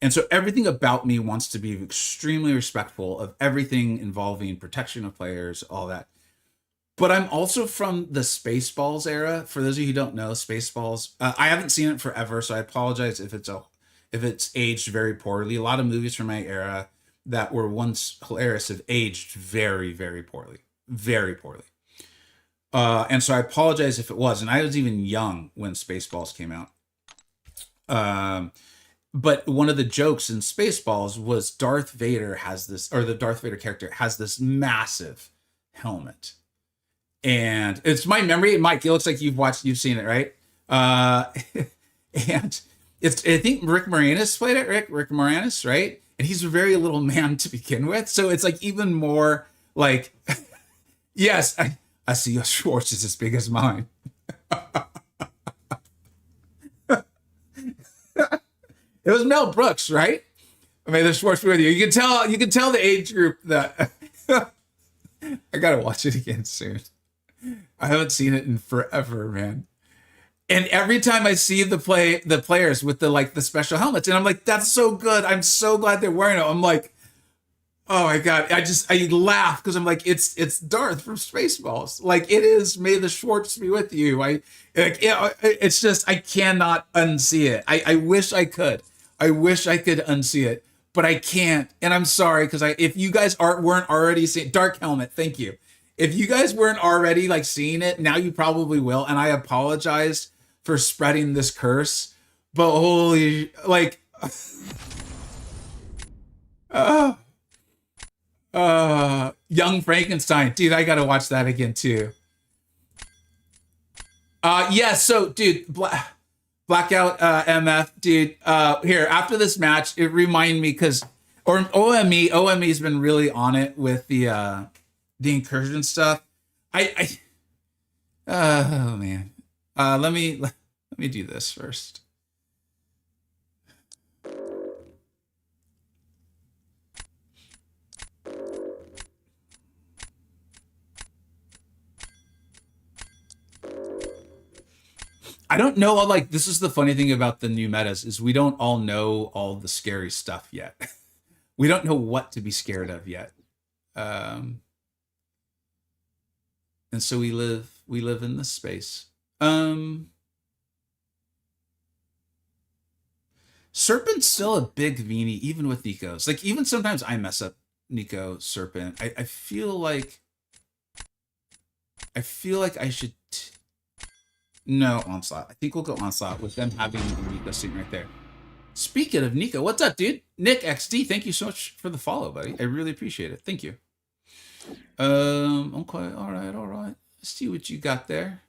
And so everything about me wants to be extremely respectful of everything involving protection of players, all that. But I'm also from the Spaceballs era. For those of you who don't know, Spaceballs, I haven't seen it forever, so I apologize if it's if it's aged very poorly. A lot of movies from my era that were once hilarious have aged very, very poorly. Very poorly. And so I apologize if it was. And I was even young when Spaceballs came out. But one of the jokes in Spaceballs was Darth Vader has this, or the Darth Vader character has this massive helmet. And it's my memory. Mike, it looks like you've seen it, right? And it's, I think Rick Moranis played it, Rick Moranis, right? And he's a very little man to begin with. So it's like even more like, yes, I see your Schwartz is as big as mine. It was Mel Brooks, right? I mean, the Schwartz with you. You can tell the age group that I gotta watch it again soon. I haven't seen it in forever, man. And every time I see the players with the special helmets, and I'm like, that's so good. I'm so glad they're wearing it. I'm like, oh my God. I laugh because I'm like, it's Darth from Spaceballs. Like it is, may the Schwartz be with you. It's just, I cannot unsee it. I wish I could. I wish I could unsee it, but I can't. And I'm sorry, because if you guys weren't already seeing Dark Helmet, thank you. If you guys weren't already like seeing it, now you probably will. And I apologize for spreading this curse, but holy, like, Young Frankenstein, dude, I gotta watch that again too. Yeah, so dude, Blackout MF, dude. Here after this match, it reminded me because, or OME's been really on it with the incursion stuff. Oh man. Let me do this first. I don't know. Like, this is the funny thing about the new metas is we don't all know all the scary stuff yet. We don't know what to be scared of yet. And so we live in this space. Serpent's still a big meanie, even with Nico's. Like, even sometimes I mess up Nico Serpent. I feel like I should no, Onslaught. I think we'll go Onslaught with them having Nico sitting right there. Speaking of Nico, what's up, dude? Nick XD, thank you so much for the follow, buddy. I really appreciate it. Thank you. Okay, all right. Let's see what you got there.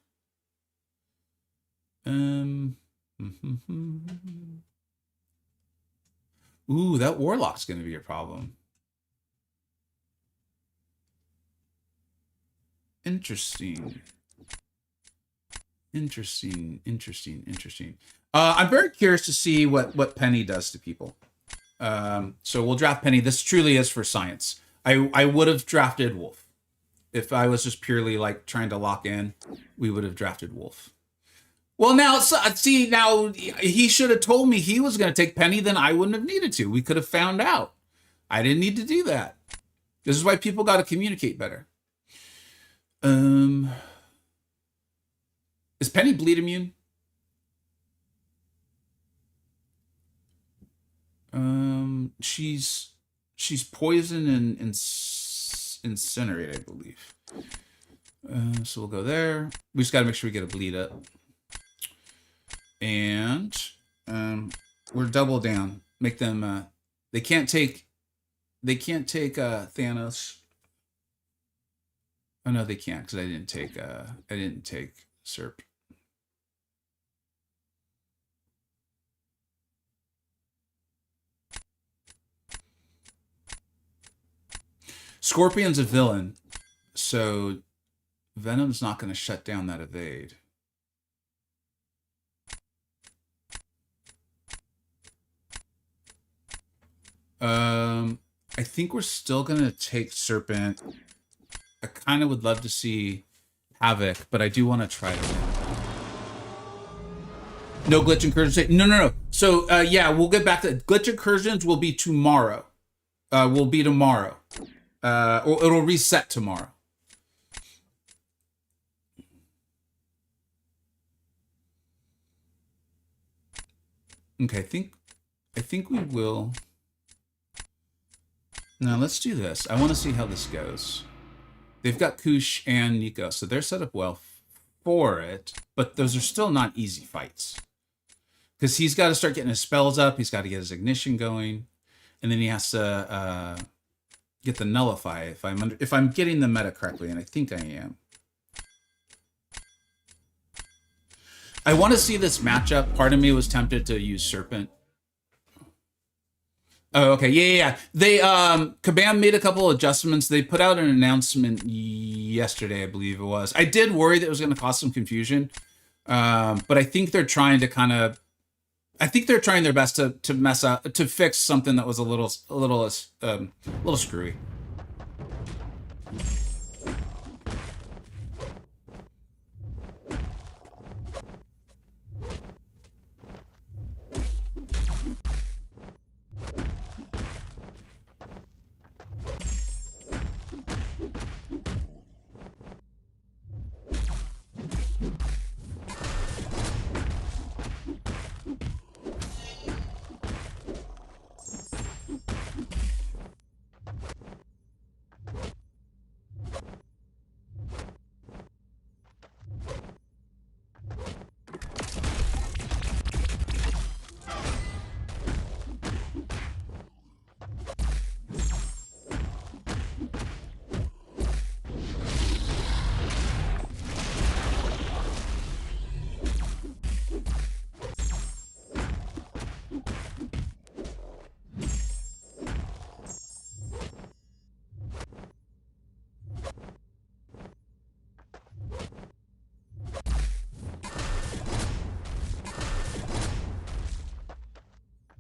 Ooh, that Warlock's gonna be a problem. Interesting. I'm very curious to see what Penny does to people. So we'll draft Penny. This truly is for science. I would have drafted Wolf. If I was just purely like trying to lock in, we would have drafted Wolf. Well, now, see, now he should have told me he was going to take Penny, then I wouldn't have needed to. We could have found out. I didn't need to do that. This is why people got to communicate better. Is Penny bleed immune? She's poisoned and incinerated, I believe. So we'll go there. We just got to make sure we get a bleed up. And we're double down. Make them they can't take Thanos. Oh no, they can't, because I didn't take Serp. Scorpion's a villain, so Venom's not going to shut down that evade. I think we're still going to take Serpent. I kind of would love to see Havoc, but I do want to try it again. No glitch incursions. No. So, yeah, we'll get back to glitch incursions will be tomorrow. Or it'll reset tomorrow. Okay, I think I think we will. Now let's do this. I want to see how this goes. They've got Kush and Nico, so they're set up well for it, but those are still not easy fights. Because he's got to start getting his spells up, he's got to get his ignition going, and then he has to get the nullify if I'm getting the meta correctly, and I think I am. I want to see this matchup. Part of me was tempted to use Serpent. Oh, okay. Yeah. They Kabam made a couple adjustments. They put out an announcement yesterday, I believe it was. I did worry that it was going to cause some confusion, but I think they're trying to trying their best to mess up, to fix something that was a little screwy.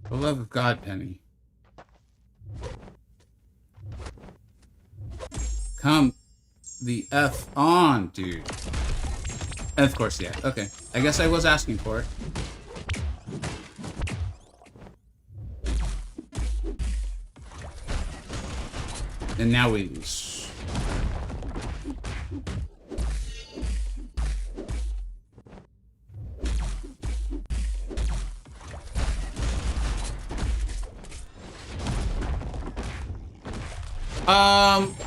For the love of God, Penny. Come the F on, dude. And of course, yeah. Okay. I guess I was asking for it. And now we lose.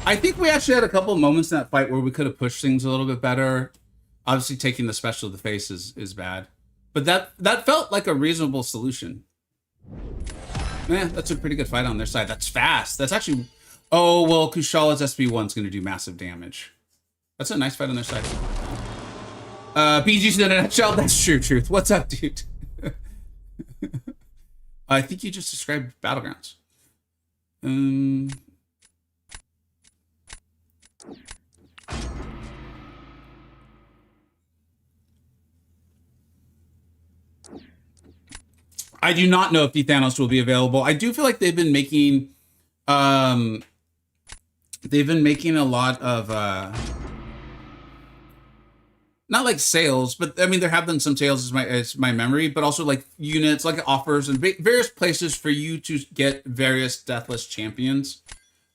I think we actually had a couple of moments in that fight where we could have pushed things a little bit better. Obviously, taking the special to the face is bad, but that felt like a reasonable solution. Yeah, that's a pretty good fight on their side. That's fast. That's actually... Oh, well, Kushala's SB1's going to do massive damage. That's a nice fight on their side. PG's in a nutshell. That's true, Truth. What's up, dude? I think you just described Battlegrounds. I do not know if Thanos will be available. I do feel like they've been making a lot of not like sales, but I mean there have been some sales as my memory, but also like units, like offers and various places for you to get various deathless champions.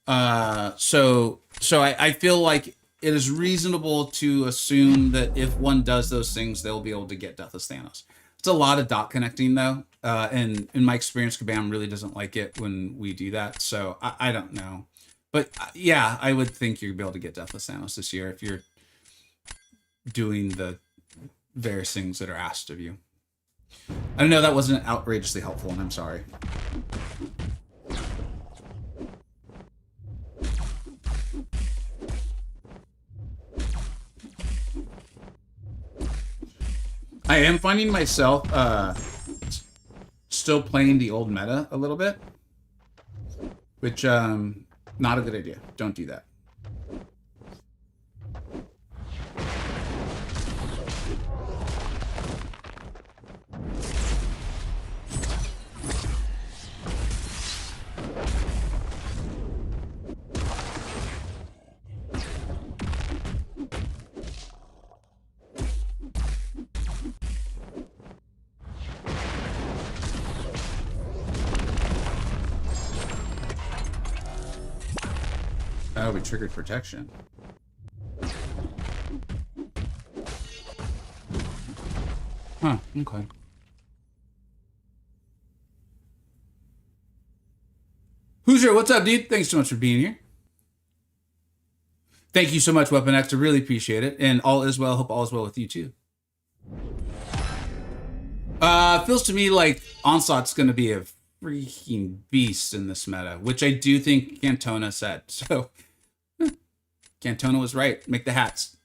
So I feel like it is reasonable to assume that if one does those things, they'll be able to get Deathless Thanos. It's a lot of dot connecting though. And in my experience, Kabam really doesn't like it when we do that. So I don't know. But yeah, I would think you'd be able to get Deathless Thanos this year if you're doing the various things that are asked of you. I don't know, that wasn't outrageously helpful, and I'm sorry. I am finding myself still playing the old meta a little bit, which not a good idea. Don't do that. Oh, we triggered protection. Huh, okay. Hoosier, what's up, dude? Thanks so much for being here. Thank you so much, Weapon X. I really appreciate it. And all is well. Hope all is well with you too. Feels to me like Onslaught's going to be a freaking beast in this meta, which I do think Cantona said. So Cantona was right. Make the hats.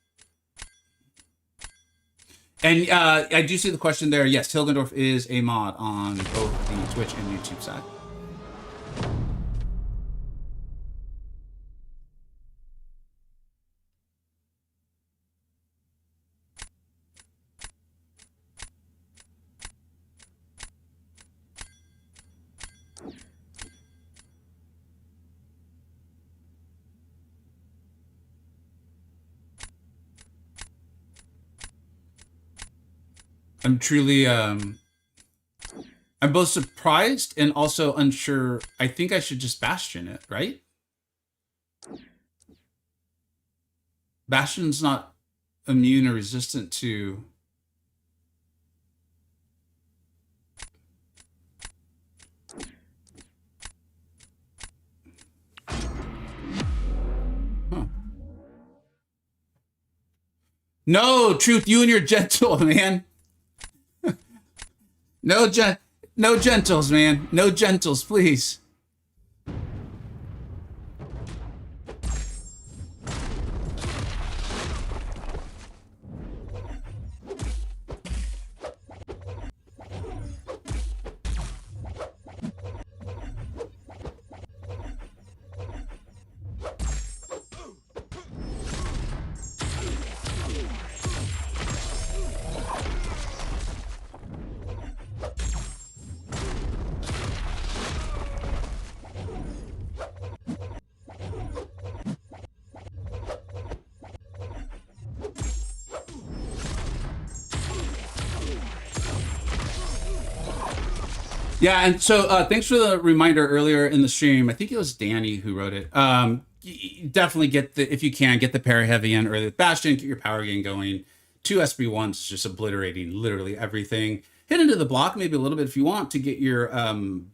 And I do see the question there. Yes, Hilgendorf is a mod on both the Twitch and YouTube side. I'm truly, I'm both surprised and also unsure. I think I should just Bastion it, right? Bastion's not immune or resistant to... Huh. No, Truth, you and your gentle, man. No gentles, man. No gentles, please. Yeah, and so thanks for the reminder earlier in the stream. I think it was Danny who wrote it. Definitely get the, if you can, get the para heavy in early with Bastion, get your power gain going. 2 SB1s just obliterating literally everything. Hit into the block maybe a little bit if you want to get your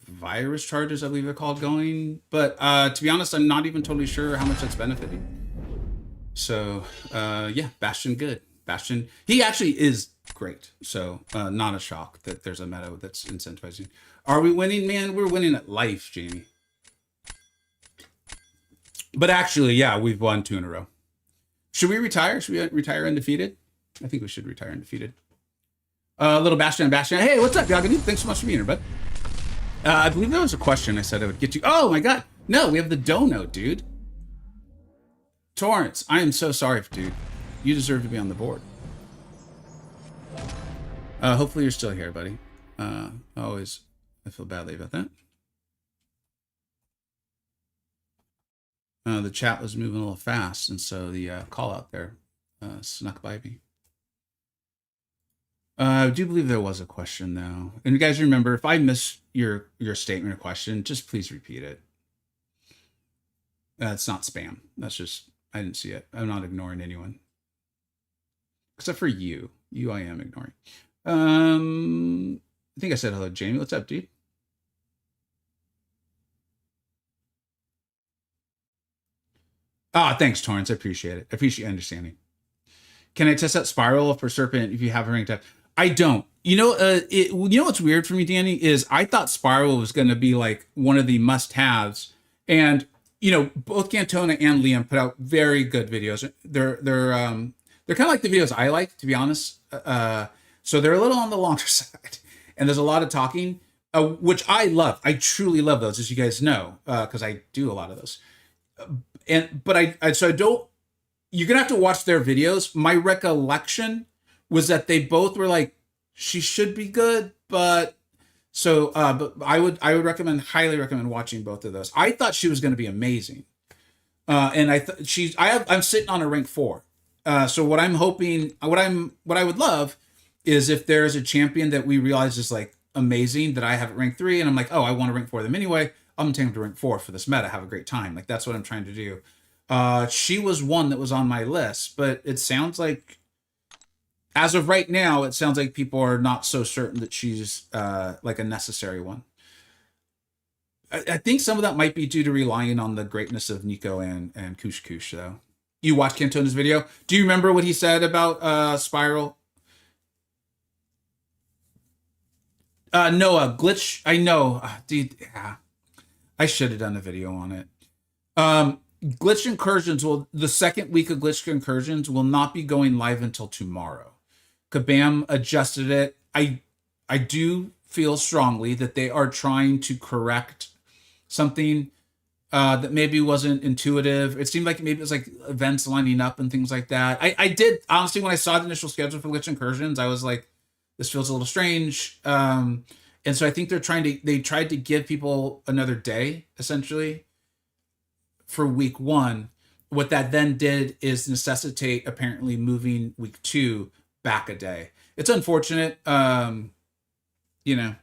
virus charges, I believe they're called, going. But to be honest, I'm not even totally sure how much that's benefiting. So yeah, Bastion good. Bastion, he actually is great. So not a shock that there's a meta that's incentivizing. Are we winning, man? We're winning at life, Jamie. But actually, yeah, we've won 2 in a row. Should we retire? Should we retire undefeated? I think we should retire undefeated. Little Bastion. Hey, what's up, Yagani? Thanks so much for being here, bud. I believe there was a question I said I would get to. Oh my god. No, we have the dono, dude. Torrance, I am so sorry, dude. You deserve to be on the board. Hopefully you're still here, buddy. I feel badly about that. The chat was moving a little fast, and so the call out there snuck by me. I do believe there was a question, though. And you guys remember, if I miss your statement or question, just please repeat it. It's not spam. That's just, I didn't see it. I'm not ignoring anyone. Except for you. You I am ignoring. I think I said hello, Jamie. What's up, dude? Thanks, Torrance. I appreciate it. I appreciate your understanding. Can I test out Spiral for Serpent if you have a ranked up? I don't. You know what's weird for me, Danny, is I thought Spiral was going to be like one of the must-haves. And, you know, both Cantona and Liam put out very good videos. They're kind of like the videos I like, to be honest. So they're a little on the longer side. And there's a lot of talking, which I love. I truly love those, as you guys know, because I do a lot of those. So I don't, you're going to have to watch their videos. My recollection was that they both were like, she should be good, but I would highly recommend watching both of those. I thought she was going to be amazing. And I'm sitting on a rank 4. So what I'm hoping, what I would love is if there's a champion that we realize is like amazing that I have at rank 3 and I'm like, oh, I want to rank 4 them anyway. I'm gonna take them to rank 4 for this meta. Have a great time. Like that's what I'm trying to do. She was one that was on my list, but it sounds like, as of right now, it sounds like people are not so certain that she's like a necessary one. I think some of that might be due to relying on the greatness of Nico and Kush Kush, though. You watched Cantona's video. Do you remember what he said about Spiral? Noah, glitch. I know. Dude, yeah. I should have done a video on it. Glitch incursions will, the second week of glitch incursions will not be going live until tomorrow. Kabam adjusted it. I do feel strongly that they are trying to correct something that maybe wasn't intuitive. It seemed like maybe it was like events lining up and things like that. I did honestly, when I saw the initial schedule for glitch incursions, I was like, this feels a little strange. And so I think they tried to give people another day essentially for week 1. What that then did is necessitate apparently moving week 2 back a day. It's unfortunate, you know,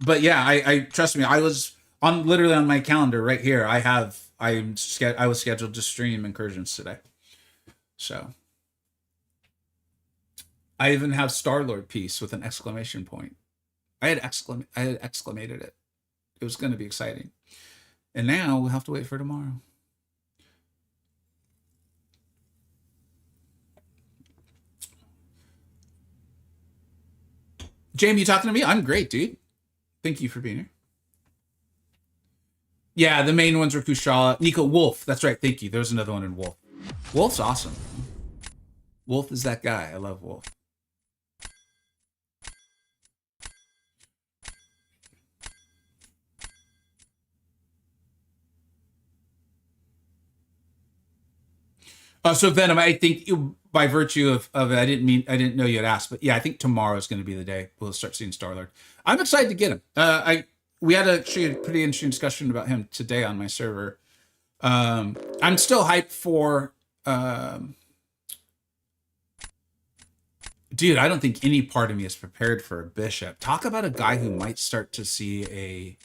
but yeah, I trust me. I was literally on my calendar right here. I was scheduled to stream incursions today. So I even have Star-Lord piece with an exclamation point. I had exclamated it. It was going to be exciting. And now we'll have to wait for tomorrow. Jamie, you talking to me? I'm great, dude. Thank you for being here. Yeah, the main ones were Kushala. Nico, Wolf. That's right. Thank you. There's another one in Wolf. Wolf's awesome. Wolf is that guy. I love Wolf. So Venom, I think by virtue of it, I didn't know you had asked, but yeah, I think tomorrow is going to be the day we'll start seeing Star-Lord. I'm excited to get him. We had actually a pretty interesting discussion about him today on my server. I'm still hyped for. Dude, I don't think any part of me is prepared for a bishop. Talk about a guy who might start to see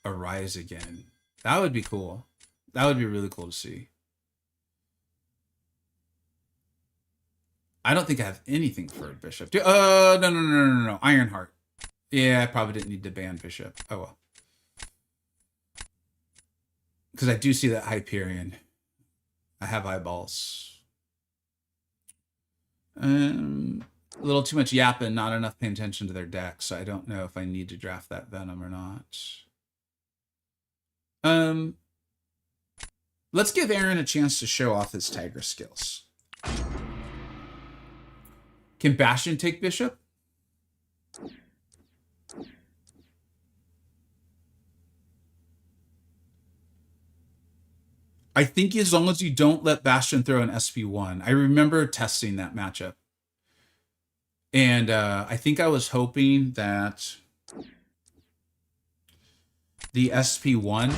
a rise again. That would be cool. That would be really cool to see. I don't think I have anything for a bishop. No. Ironheart. Yeah, I probably didn't need to ban bishop. Oh well. Because I do see that Hyperion. I have eyeballs. A little too much yapping, not enough paying attention to their deck, so I don't know if I need to draft that Venom or not. Let's give Aaron a chance to show off his Tiger skills. Can Bastion take bishop? I think as long as you don't let Bastion throw an SP1. I remember testing that matchup. And I think I was hoping that the SP1,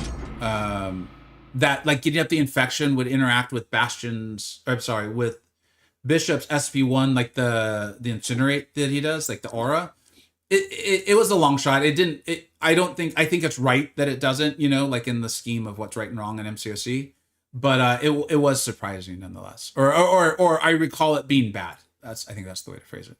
that like getting up the infection would interact with Bastion's, I'm sorry, with Bishop's SP1, like the incinerate that he does, like the aura. It was a long shot. It didn't. I think it's right that it doesn't. You know, like in the scheme of what's right and wrong in MCOC. But it was surprising nonetheless. Or I recall it being bad. I think that's the way to phrase it.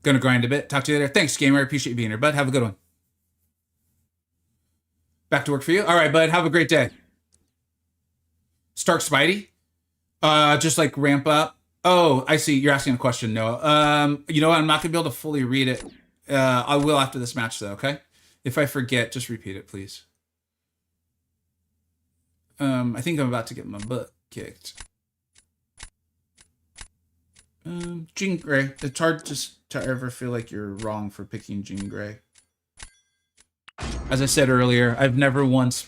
Gonna grind a bit. Talk to you later. Thanks, gamer. I appreciate you being here, bud. Have a good one. Back to work for you. All right, bud. Have a great day. Stark Spidey. Just like ramp up. Oh, I see. You're asking a question, Noah. You know what? I'm not gonna be able to fully read it. I will after this match, though. Okay. If I forget, just repeat it, please. I think I'm about to get my butt kicked. Jean Grey. It's hard to ever feel like you're wrong for picking Jean Grey. As I said earlier, I've never once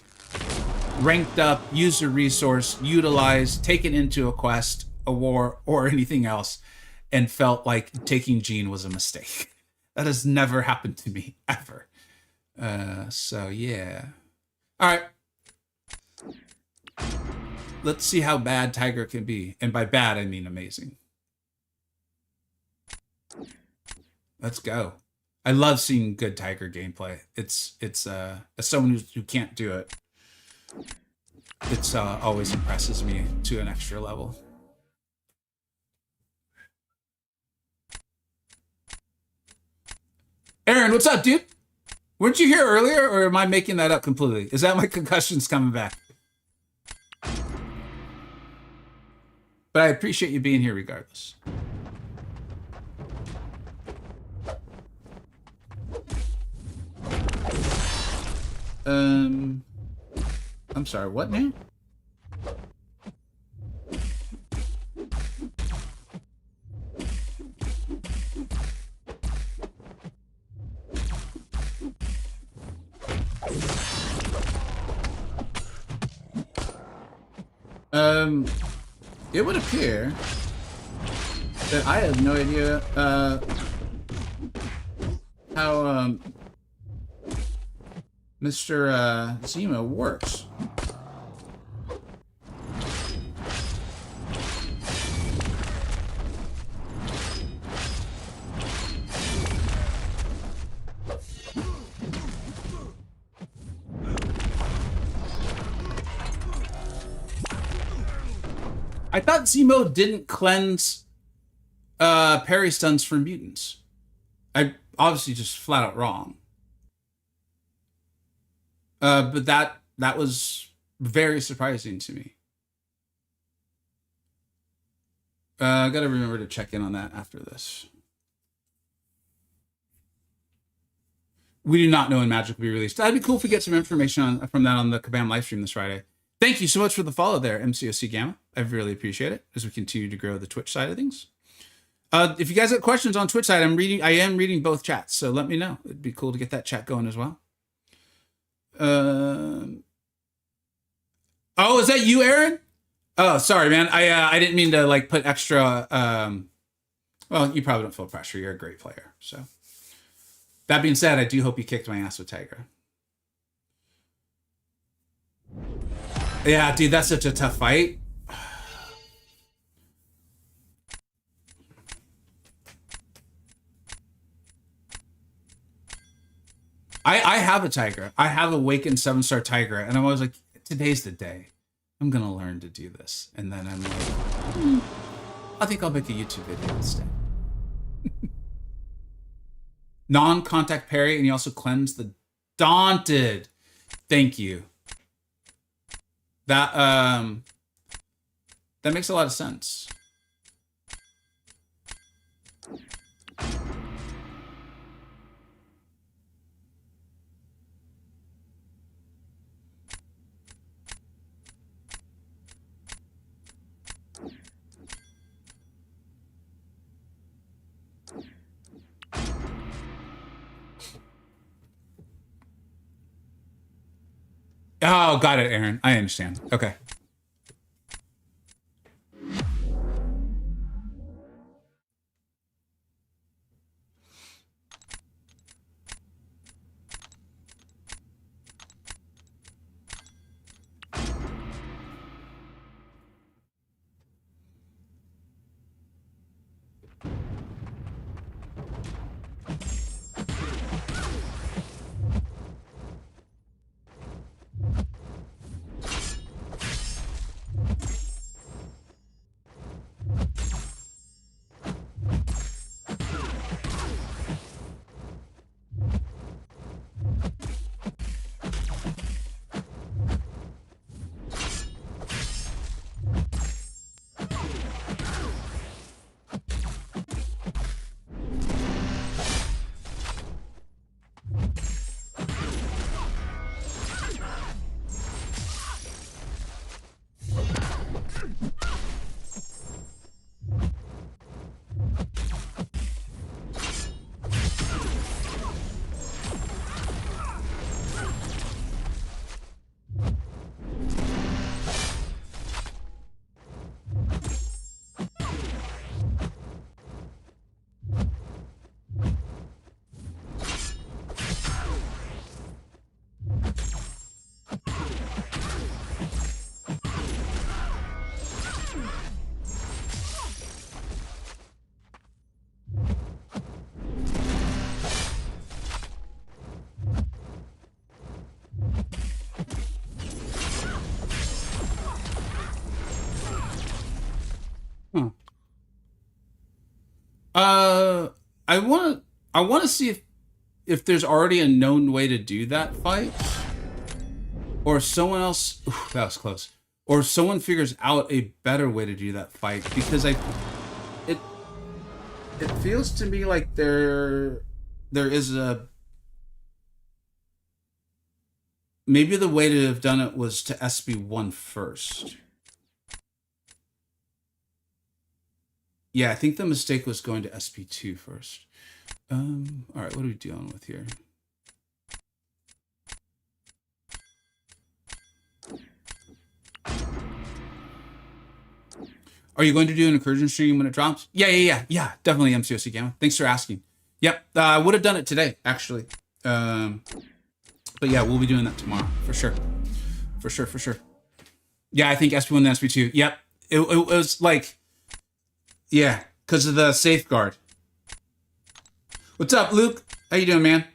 ranked up, used a resource, utilized, taken into a quest, a war, or anything else, and felt like taking Jean was a mistake. That has never happened to me, ever. So, yeah. All right. Let's see how bad Tiger can be. And by bad, I mean amazing. Let's go. I love seeing good Tiger gameplay. It's as someone who can't do it. it's always impresses me to an extra level. Aaron, what's up, dude? Weren't you here earlier, or am I making that up completely? Is that my concussions coming back? But I appreciate you being here regardless. I'm sorry, what now? It would appear that I have no idea how Mr. Zima works. I thought Zemo didn't cleanse parry stuns for mutants. I obviously just flat out wrong. But that was very surprising to me. I gotta remember to check in on that after this. We do not know when Magic will be released. That'd be cool if we get some information from that on the Kabam livestream this Friday. Thank you so much for the follow there, MCOC Gamma. I really appreciate it as we continue to grow the Twitch side of things. If you guys have questions on Twitch side, I am reading both chats, so let me know. It'd be cool to get that chat going as well. Oh, is that you, Aaron? Oh, sorry, man. I didn't mean to like put extra. Well, you probably don't feel pressure. You're a great player. So that being said, I do hope you kicked my ass with Tigra. Yeah, dude, that's such a tough fight. I have a Tigra. I have Awakened 7-star Tigra, and I'm always like, today's the day. I'm gonna learn to do this. And then I'm like, I think I'll make a YouTube video instead. Non-contact parry, and you also cleanse the Daunted. Thank you. That makes a lot of sense. Oh, got it, Aaron. I understand. Okay. Huh. Uh, I want I want to see if there's already a known way to do that fight, or if someone else. Ooh, that was close. Or if someone figures out a better way to do that fight, because it it feels to me like there is a maybe the way to have done it was to SB1 first. Yeah, I think the mistake was going to SP2 first. All right, what are we dealing with here? Are you going to do an incursion stream when it drops? Yeah. Definitely MCOC Gamma. Thanks for asking. Yep, I would have done it today, actually. But yeah, we'll be doing that tomorrow, for sure. For sure. Yeah, I think SP1 and SP2. Yep, it was like, yeah, because of the safeguard. What's up, Luke? How you doing, man?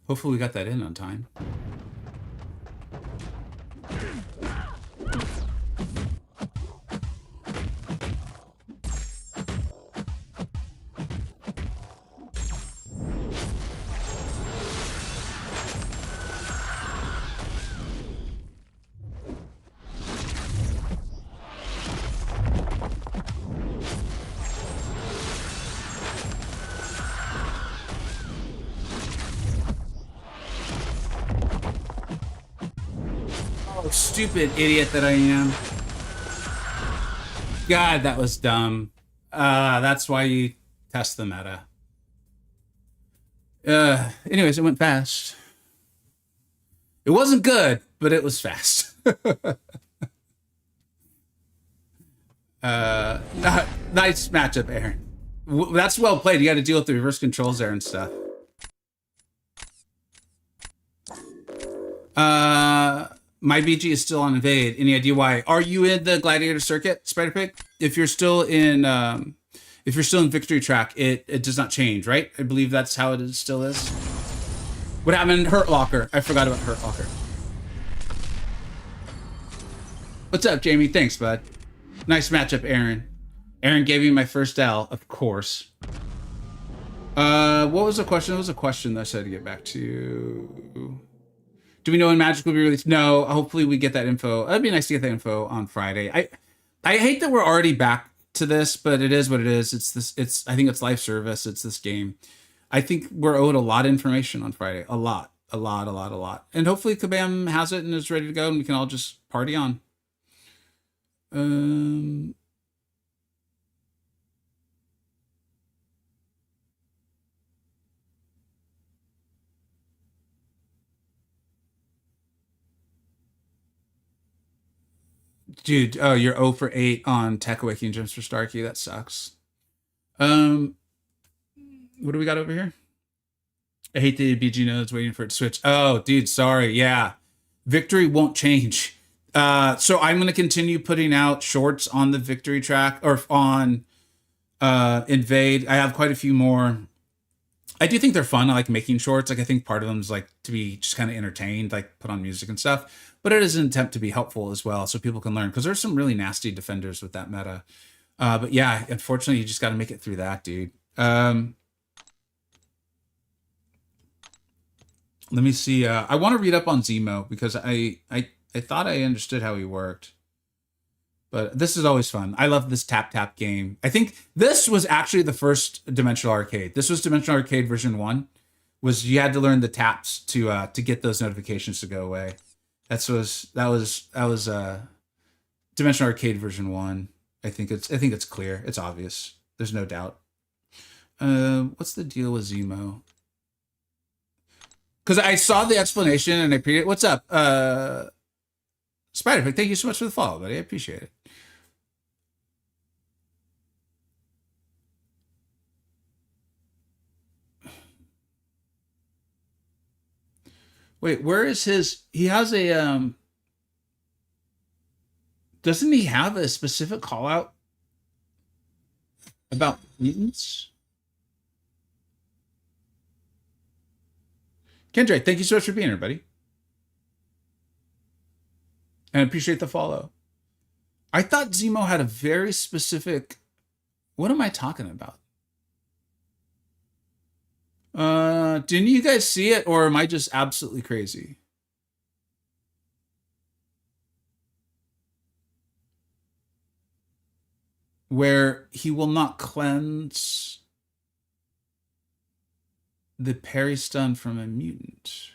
Hopefully we got that in on time. Stupid idiot that I am. God, that was dumb. That's why you test the meta. Anyways, it went fast. It wasn't good, but it was fast. Nice matchup, Aaron. That's well played. You got to deal with the reverse controls there and stuff. My BG is still on Invade. Any idea why? Are you in the Gladiator circuit, Spider Pig? If you're still in Victory Track, it does not change, right? I believe that's how it still is. What happened? Hurt Locker. I forgot about Hurt Locker. What's up, Jamie? Thanks, bud. Nice matchup, Aaron. Aaron gave me my first L, of course. What was the question? It was a question that I said to get back to. Do we know when Magic will be released? No. Hopefully we get that info. That'd be nice to get that info on Friday. I hate that we're already back to this, but it is what it is. I think it's live service. It's this game. I think we're owed a lot of information on Friday. A lot. And hopefully Kabam has it and is ready to go and we can all just party on. Dude, oh, you're 0 for 8 on Tech Awakening Gems for Starkey. That sucks. What do we got over here? I hate the BG nodes waiting for it to switch. Oh, dude, sorry. Yeah. Victory won't change. So I'm going to continue putting out shorts on the Victory track or on Invade. I have quite a few more. I do think they're fun. I like making shorts. Like I think part of them is like to be just kind of entertained, like put on music and stuff. But it is an attempt to be helpful as well, so people can learn. Because there's some really nasty defenders with that meta. But yeah, unfortunately, you just got to make it through that, dude. Let me see. I want to read up on Zemo because I thought I understood how he worked. But this is always fun. I love this tap game. I think this was actually the first Dimensional Arcade. This was Dimensional Arcade version 1. Was you had to learn the taps to get those notifications to go away. That was Dimensional Arcade version 1. I think it's clear. It's obvious. There's no doubt. What's the deal with Zemo? Because I saw the explanation and I appreciate it. What's up? Spider-Pig, thank you so much for the follow, buddy. I appreciate it. Wait, where is his? He has a doesn't he have a specific call out about mutants? Kendrick, thank you so much for being here, buddy. And I appreciate the follow. I thought Zemo had a very specific. What am I talking about? Didn't you guys see it, or am I just absolutely crazy? Where he will not cleanse the parry stun from a mutant.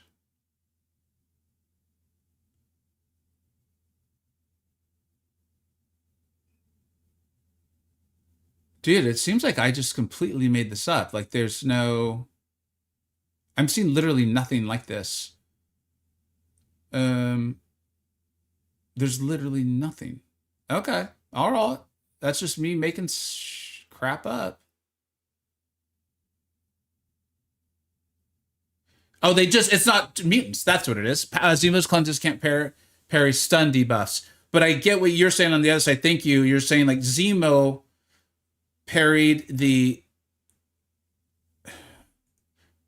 Dude, it seems like I just completely made this up. Like there's no. I'm seeing literally nothing like this. Um, there's literally nothing. Okay, all right. That's just me making crap up. Oh, it's not mutants. That's what it is. Zemo's cleanses can't parry stun debuffs. But I get what you're saying on the other side. Thank you. You're saying like Zemo parried the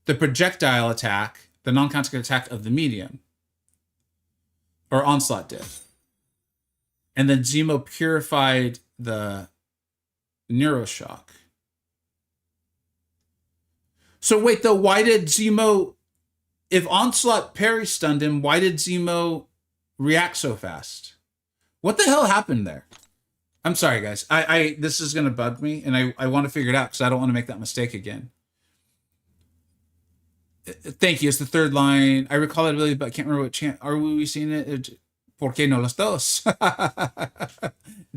projectile attack, the non-contact attack of the medium. Or Onslaught did. And then Zemo purified the Neuroshock. So wait, though, why did Zemo, if Onslaught parry stunned him, why did Zemo react so fast? What the hell happened there? I'm sorry, guys. This is gonna bug me, and I want to figure it out because I don't want to make that mistake again. Thank you. It's the third line. I recall it really, but I can't remember what chant. Are we seeing it? ¿Por qué no los dos?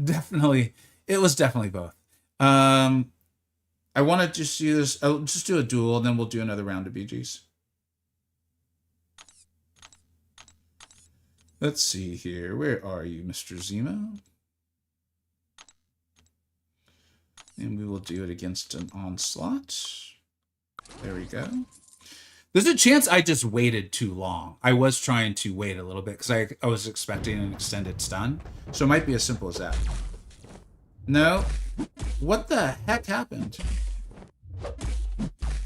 Definitely. It was definitely both. I want to just do this. I'll just do a duel, and then we'll do another round of BGs. Let's see here. Where are you, Mr. Zemo? And we will do it against an Onslaught. There we go. There's a chance I just waited too long. I was trying to wait a little bit because I was expecting an extended stun. So it might be as simple as that. No. What the heck happened?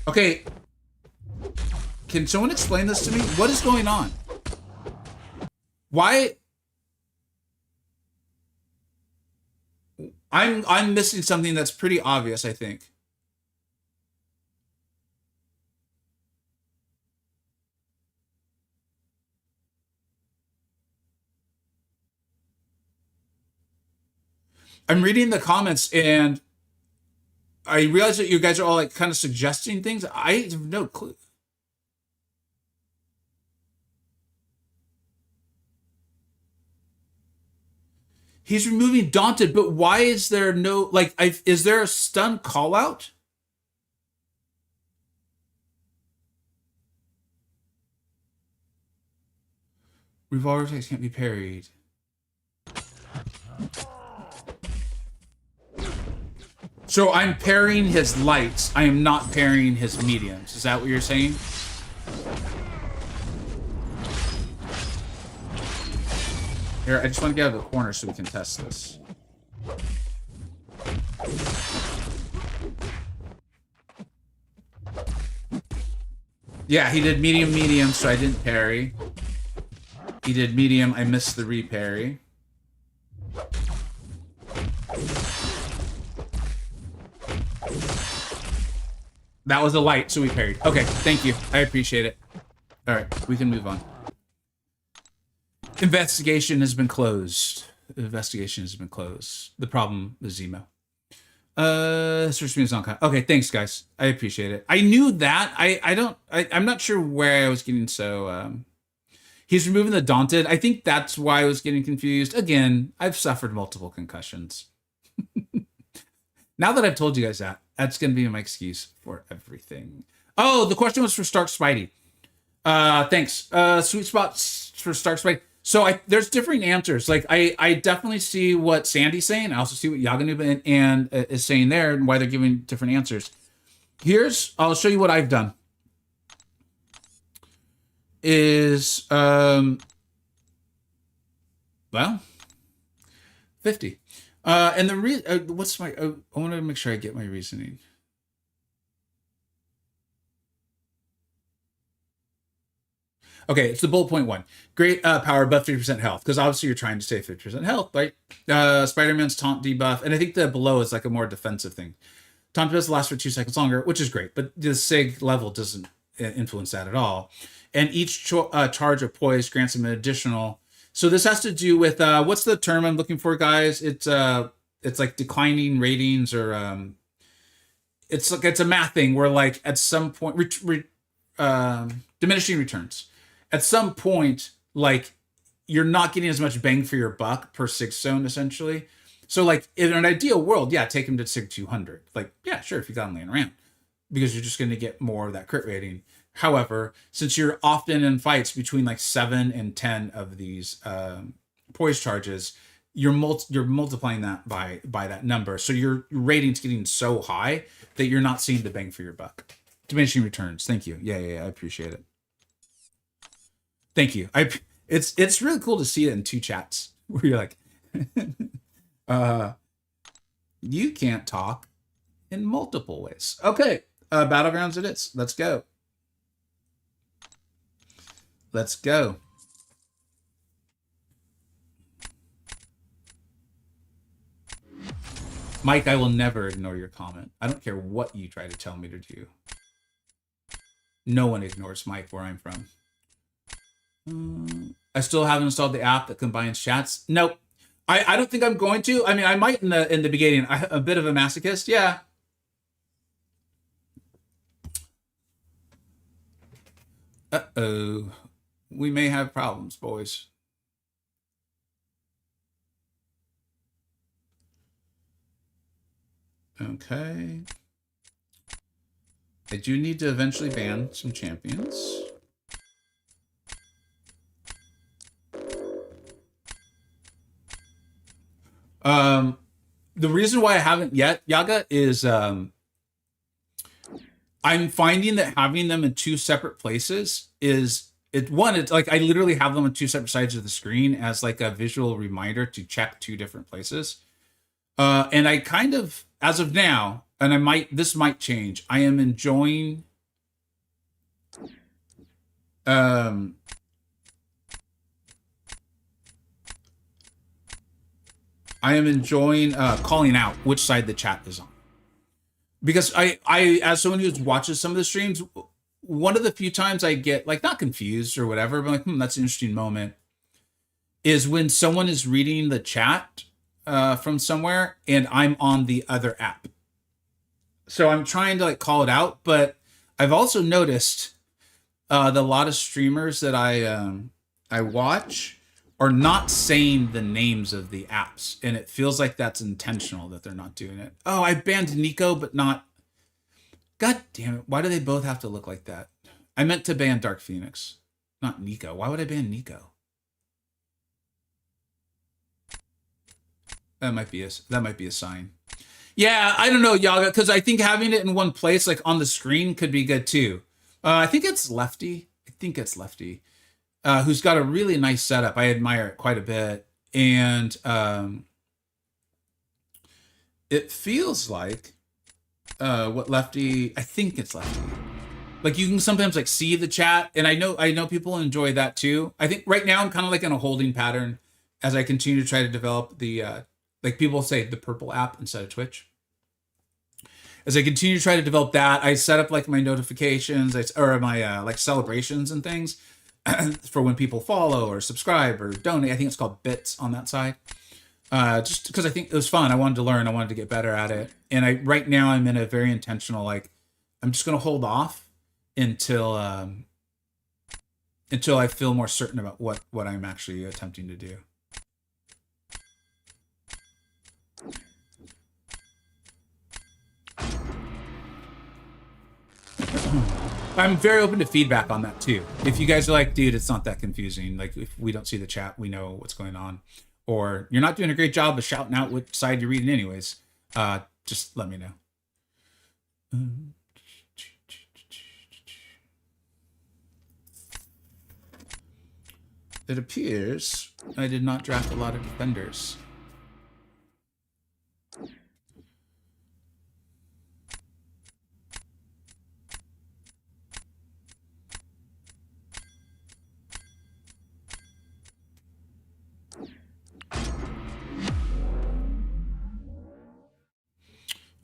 Okay. Can someone explain this to me? What is going on? Why? I'm missing something that's pretty obvious, I think. I'm reading the comments and I realize that you guys are all like kind of suggesting things. I have no clue. He's removing Daunted, but why is there no, like, is there a stun call out? Revolver attacks can't be parried. So I'm parrying his lights. I am not parrying his mediums. Is that what you're saying? Here, I just want to get out of the corner so we can test this. Yeah, he did medium, medium, so I didn't parry. He did medium, I missed the reparry. That was a light, so we parried. Okay, thank you. I appreciate it. All right, we can move on. Investigation has been closed. Investigation has been closed. The problem is Zemo. Search me is on. Okay, thanks, guys. I appreciate it. I knew that. I'm not sure where I was getting so. He's removing the Daunted. I think that's why I was getting confused. Again, I've suffered multiple concussions. Now that I've told you guys that, that's going to be my excuse for everything. Oh, the question was for Stark Spidey. Thanks. Sweet spots for Stark Spidey. So there's differing answers. Like I definitely see what Sandy's saying. I also see what Yaganuba and is saying there and why they're giving different answers. I'll show you what I've done. Is well, 50. And the what's my? I want to make sure I get my reasoning. Okay, it's the bullet point one. Great power buff, 50% health. Because obviously you're trying to stay 50% health, right? Spider-Man's taunt debuff. And I think the below is like a more defensive thing. Taunt does last for 2 seconds longer, which is great. But the SIG level doesn't influence that at all. And each charge of poise grants him an additional. So this has to do with what's the term I'm looking for, guys? It's like declining ratings, or it's a math thing where like at some point diminishing returns. At some point, like you're not getting as much bang for your buck per SIG zone essentially. So like in an ideal world, yeah, take him to SIG 200. Like yeah, sure, if you got him laying around, because you're just going to get more of that crit rating. However, since you're often in fights between like 7 and 10 of these poise charges, you're multiplying that by that number. So your rating's getting so high that you're not seeing the bang for your buck. Diminishing returns. Thank you. Yeah, I appreciate it. Thank you. It's really cool to see it in two chats where you're like, you can't talk in multiple ways. Okay, Battlegrounds it is. Let's go. Let's go. Mike, I will never ignore your comment. I don't care what you try to tell me to do. No one ignores Mike where I'm from. I still haven't installed the app that combines chats. Nope. I don't think I'm going to. I mean, I might in the beginning. I'm a bit of a masochist. Yeah. Uh-oh. We may have problems, boys. Okay. I do need to eventually ban some champions. The reason why I haven't yet, Yaga, is I'm finding that having them in two separate places is it's like I literally have them on two separate sides of the screen as like a visual reminder to check two different places. And I kind of, as of now, and this might change. I am enjoying calling out which side the chat is on. Because I as someone who watches some of the streams, one of the few times I get like not confused or whatever, but like, that's an interesting moment, is when someone is reading the chat from somewhere and I'm on the other app. So I'm trying to like call it out, but I've also noticed that a lot of streamers that I watch are not saying the names of the apps, and it feels like that's intentional that they're not doing it. Oh, I banned Nico, but not. God damn it! Why do they both have to look like that? I meant to ban Dark Phoenix, not Nico. Why would I ban Nico? That might be a sign. Yeah, I don't know, Yaga, because I think having it in one place, like on the screen, could be good too. I think it's Lefty. Who's got a really nice setup. I admire it quite a bit. And it feels like what Lefty, I think it's Lefty. Like you can sometimes like see the chat, and I know people enjoy that too. I think right now I'm kind of like in a holding pattern as I continue to try to develop the like people say the purple app instead of Twitch. As I continue to try to develop that, I set up like my notifications or my like celebrations and things for when people follow or subscribe or donate. I think it's called bits on that side. Just because I think it was fun. I wanted to learn. I wanted to get better at it. And right now I'm in a very intentional, like, I'm just going to hold off until I feel more certain about what I'm actually attempting to do. I'm very open to feedback on that too. If you guys are like, dude, it's not that confusing. Like if we don't see the chat, we know what's going on. Or you're not doing a great job of shouting out which side you're reading anyways. Just let me know. It appears I did not draft a lot of defenders.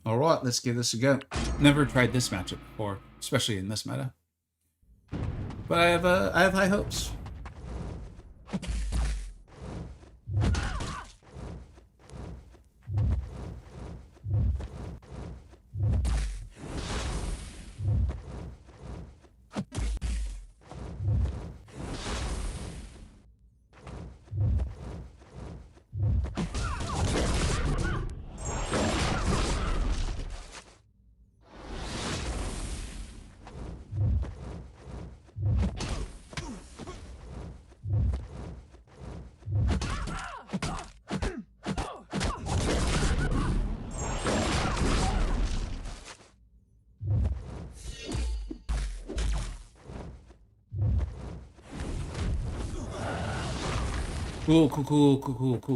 All right, let's give this a go. Never tried this matchup before, especially in this meta. But I have high hopes.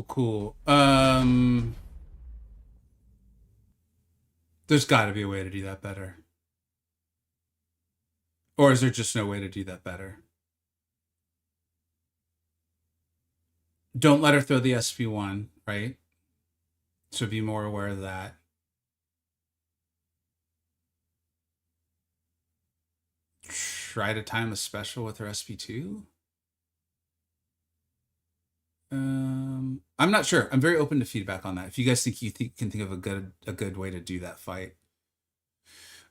Cool. There's got to be a way to do that better. Or is there just no way to do that better? Don't let her throw the SP1, right? So be more aware of that. Try to time a special with her SP2? I'm not sure. I'm very open to feedback on that. If you guys think can think of a good way to do that fight.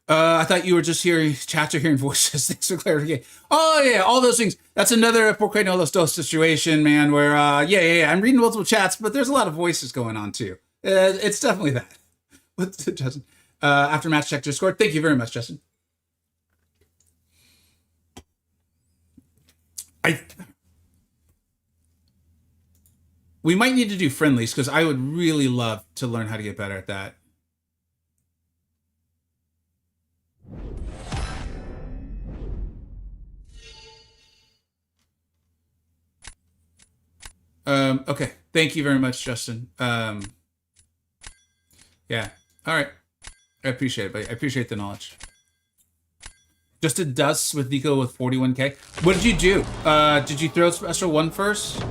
I thought you were just hearing chats or hearing voices. Thanks for clarification. Oh yeah, all those things. That's another Por qué no los dos situation, man. Where yeah. I'm reading multiple chats, but there's a lot of voices going on too. It's definitely that. What's it, Justin? After match check Discord. Thank you very much, Justin. We might need to do friendlies because I would really love to learn how to get better at that. Okay. Thank you very much, Justin. Yeah. All right. I appreciate it, buddy. I appreciate the knowledge. Just a dust with Nico with 41K. What did you do? Did you throw special one first?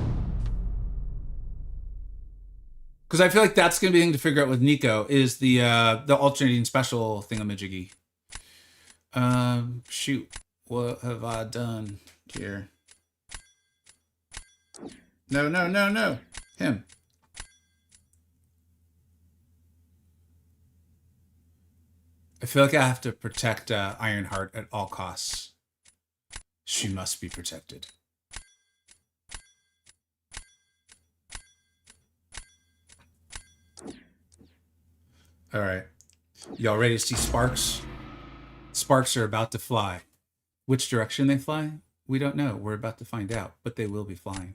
Because I feel like that's going to be the thing to figure out with Nico is the alternating special thingamajiggy. Shoot. What have I done here? No. Him. I feel like I have to protect Ironheart at all costs. She must be protected. All right. Y'all ready to see sparks? Sparks are about to fly. Which direction they fly? We don't know. We're about to find out, but they will be flying.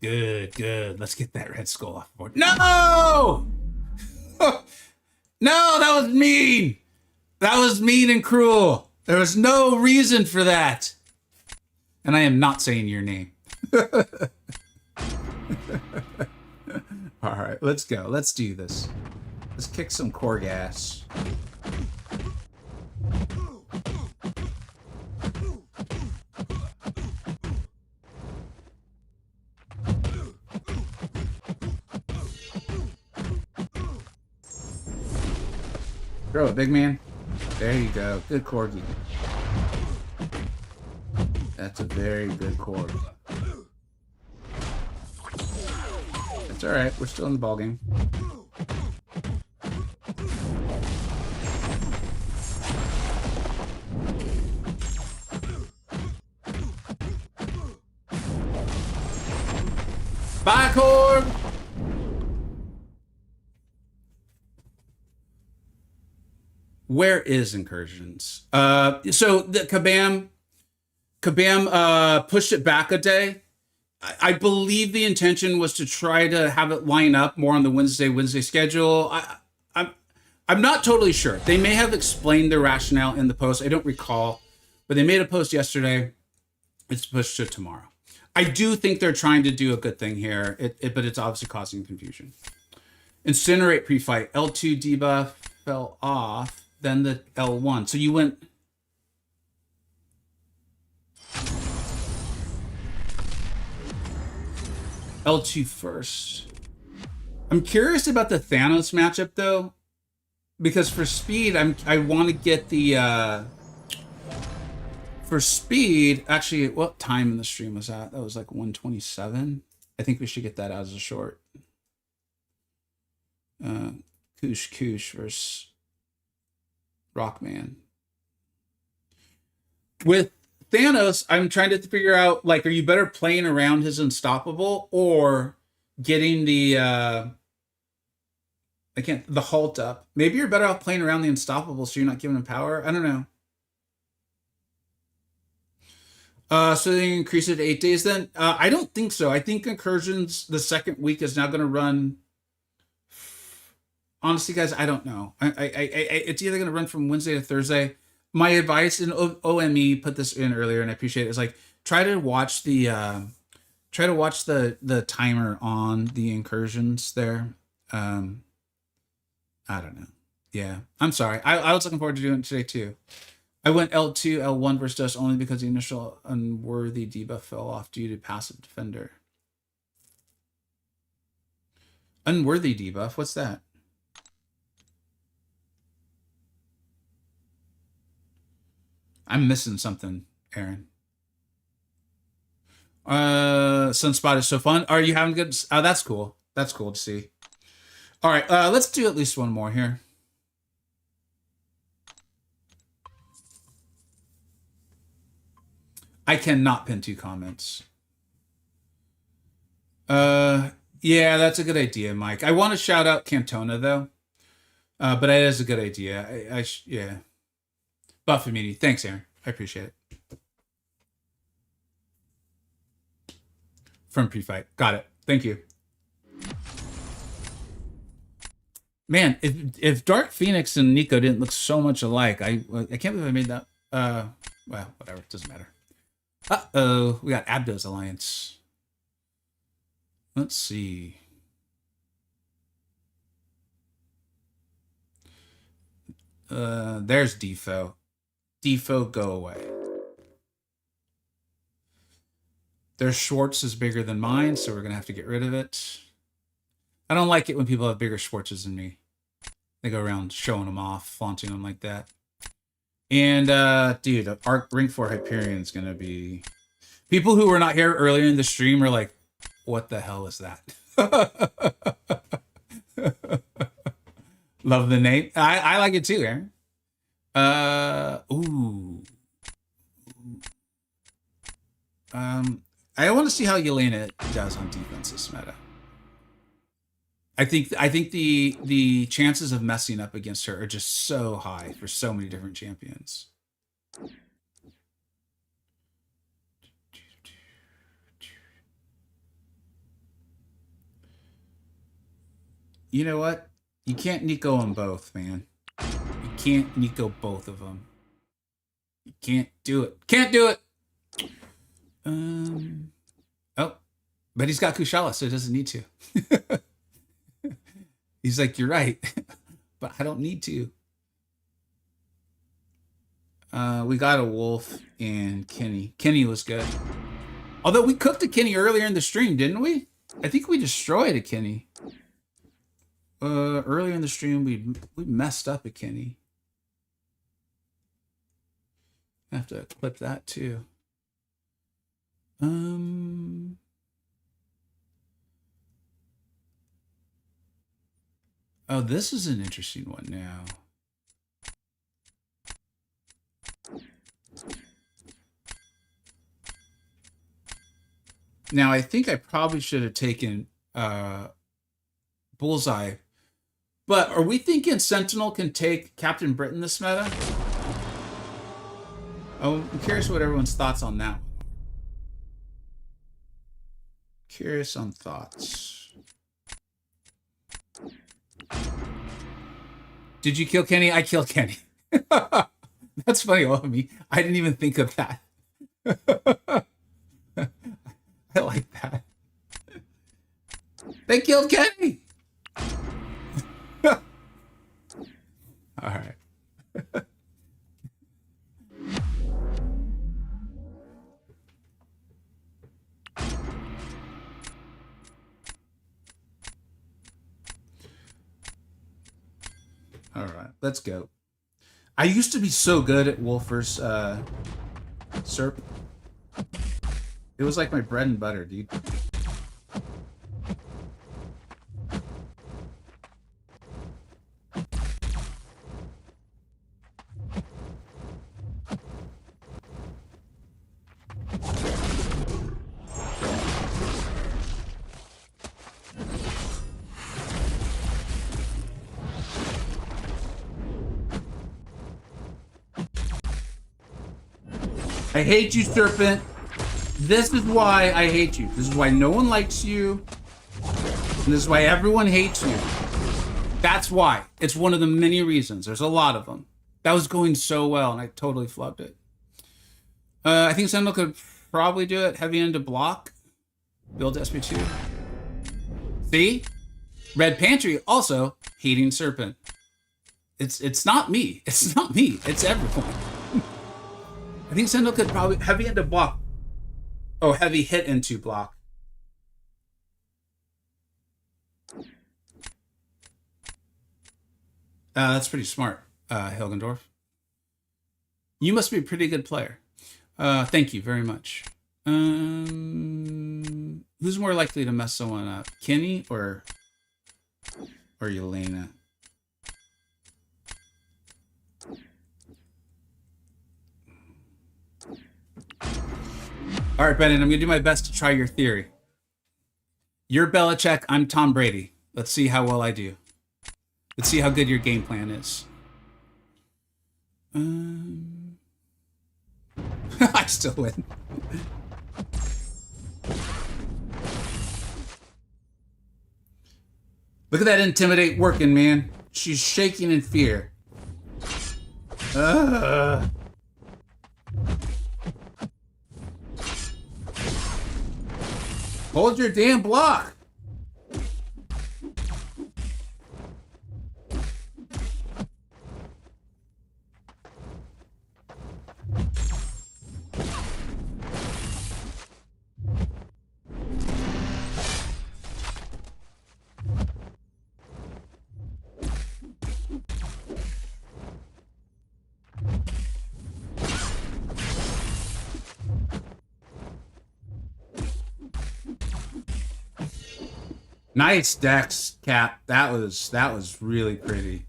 Good. Let's get that red skull off the board. No! No, that was mean. That was mean and cruel. There was no reason for that. And I am not saying your name. All right, let's go. Let's do this. Let's kick some core gas. Throw it, big man. There you go. Good corgi. That's a very good corgi. That's all right. We're still in the ballgame. Bye, Corb! Where is Incursions? So the Kabam pushed it back a day. I believe the intention was to try to have it line up more on the Wednesday schedule. I'm not totally sure. They may have explained their rationale in the post. I don't recall, but they made a post yesterday. It's pushed to tomorrow. I do think they're trying to do a good thing here, but it's obviously causing confusion. Incinerate pre-fight. L2 debuff fell off, then the L1. So you went... L2 first. I'm curious about the Thanos matchup though, because for speed, I want to get the for speed. Actually, what time in the stream was that? That was like 127. I think we should get that out as a short. Koosh versus Rockman. With Thanos, I'm trying to figure out, like, are you better playing around his unstoppable or getting the the halt up? Maybe you're better off playing around the unstoppable so you're not giving him power. I don't know. So they increase it to 8 days then? I don't think so. I think Incursions, the second week, is now going to run. Honestly, guys, I don't know. It's either going to run from Wednesday to Thursday. My advice in OME, put this in earlier, and I appreciate it, is like try to watch the timer on the Incursions there. I don't know. Yeah, I'm sorry. I was looking forward to doing it today too. I went L2, L1 versus Dust only because the initial unworthy debuff fell off due to passive defender. Unworthy debuff? What's that? I'm missing something, Aaron. Sunspot is so fun. Are you having good? Oh, that's cool. That's cool to see. All right, let's do at least one more here. I cannot pin 2 comments. Yeah, that's a good idea, Mike. I want to shout out Cantona though, but it is a good idea. Yeah. Buff immunity. Thanks, Aaron. I appreciate it. From pre-fight. Got it. Thank you. Man, if Dark Phoenix and Nico didn't look so much alike, I can't believe I made that. Well, whatever. It doesn't matter. Uh-oh. We got Abdo's Alliance. Let's see. There's Defo. Defo, go away. Their Schwartz is bigger than mine, so we're going to have to get rid of it. I don't like it when people have bigger Schwartzes than me. They go around showing them off, flaunting them like that. And, dude, Arc Ring 4 Hyperion is going to be... People who were not here earlier in the stream are like, what the hell is that? Love the name. I like it too, Aaron. Ooh. I want to see how Yelena does on defense this meta. I think the chances of messing up against her are just so high for so many different champions. You know what? You can't Nico them both, man. You can't Nico both of them. You can't do it. Can't do it. Oh, but he's got Kushala, so he doesn't need to. He's like, you're right, but I don't need to. We got a Wolf and Kenny. Kenny was good. Although we cooked a Kenny earlier in the stream, didn't we? I think we destroyed a Kenny. Earlier in the stream, we messed up a Kenny. I have to clip that too. Oh, this is an interesting one now. Now, I think I probably should have taken Bullseye. But are we thinking Sentinel can take Captain Britain this meta? Oh, I'm curious what everyone's thoughts on that one. Curious on thoughts. Did you kill Kenny? I killed Kenny. That's funny, me. I didn't even think of that. I like that. They killed Kenny. All right. All right, let's go. I used to be so good at HOFer's SERP. It was like my bread and butter, dude. I hate you, Serpent. This is why I hate you. This is why no one likes you. And this is why everyone hates you. That's why. It's one of the many reasons. There's a lot of them. That was going so well, and I totally flubbed it. I think Sentinel could probably do it. Heavy into block. Build SP2. See? Red Pantry also hating Serpent. It's not me. It's not me. It's everyone. I think Sentinel could probably heavy into block. Oh, heavy hit into block. That's pretty smart, Hilgendorf. You must be a pretty good player. Thank you very much. Who's more likely to mess someone up, Kenny or Yelena? All right, Bennett, I'm going to do my best to try your theory. You're Belichick, I'm Tom Brady. Let's see how well I do. Let's see how good your game plan is. I still win. Look at that intimidate working, man. She's shaking in fear. Hold your damn block. Nice Dex, Cap. That was really pretty.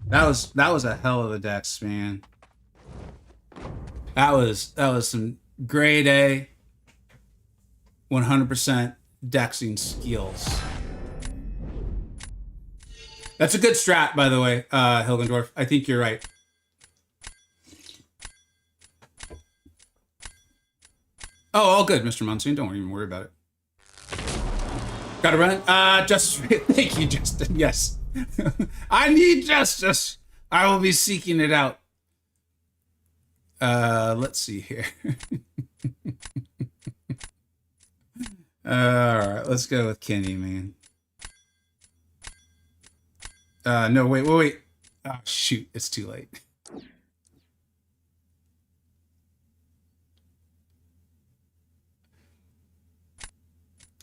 That was a hell of a Dex, man. That was some grade A 100% Dexing skills. That's a good strat, by the way, Hilgendorf. I think you're right. Oh, all good, Mr. Munson. Don't even worry about it. Gotta run. Justice. Thank you, Justin. Yes. I need justice. I will be seeking it out. Let's see here. All right, let's go with Kenny, man. No, wait. Oh, shoot. It's too late.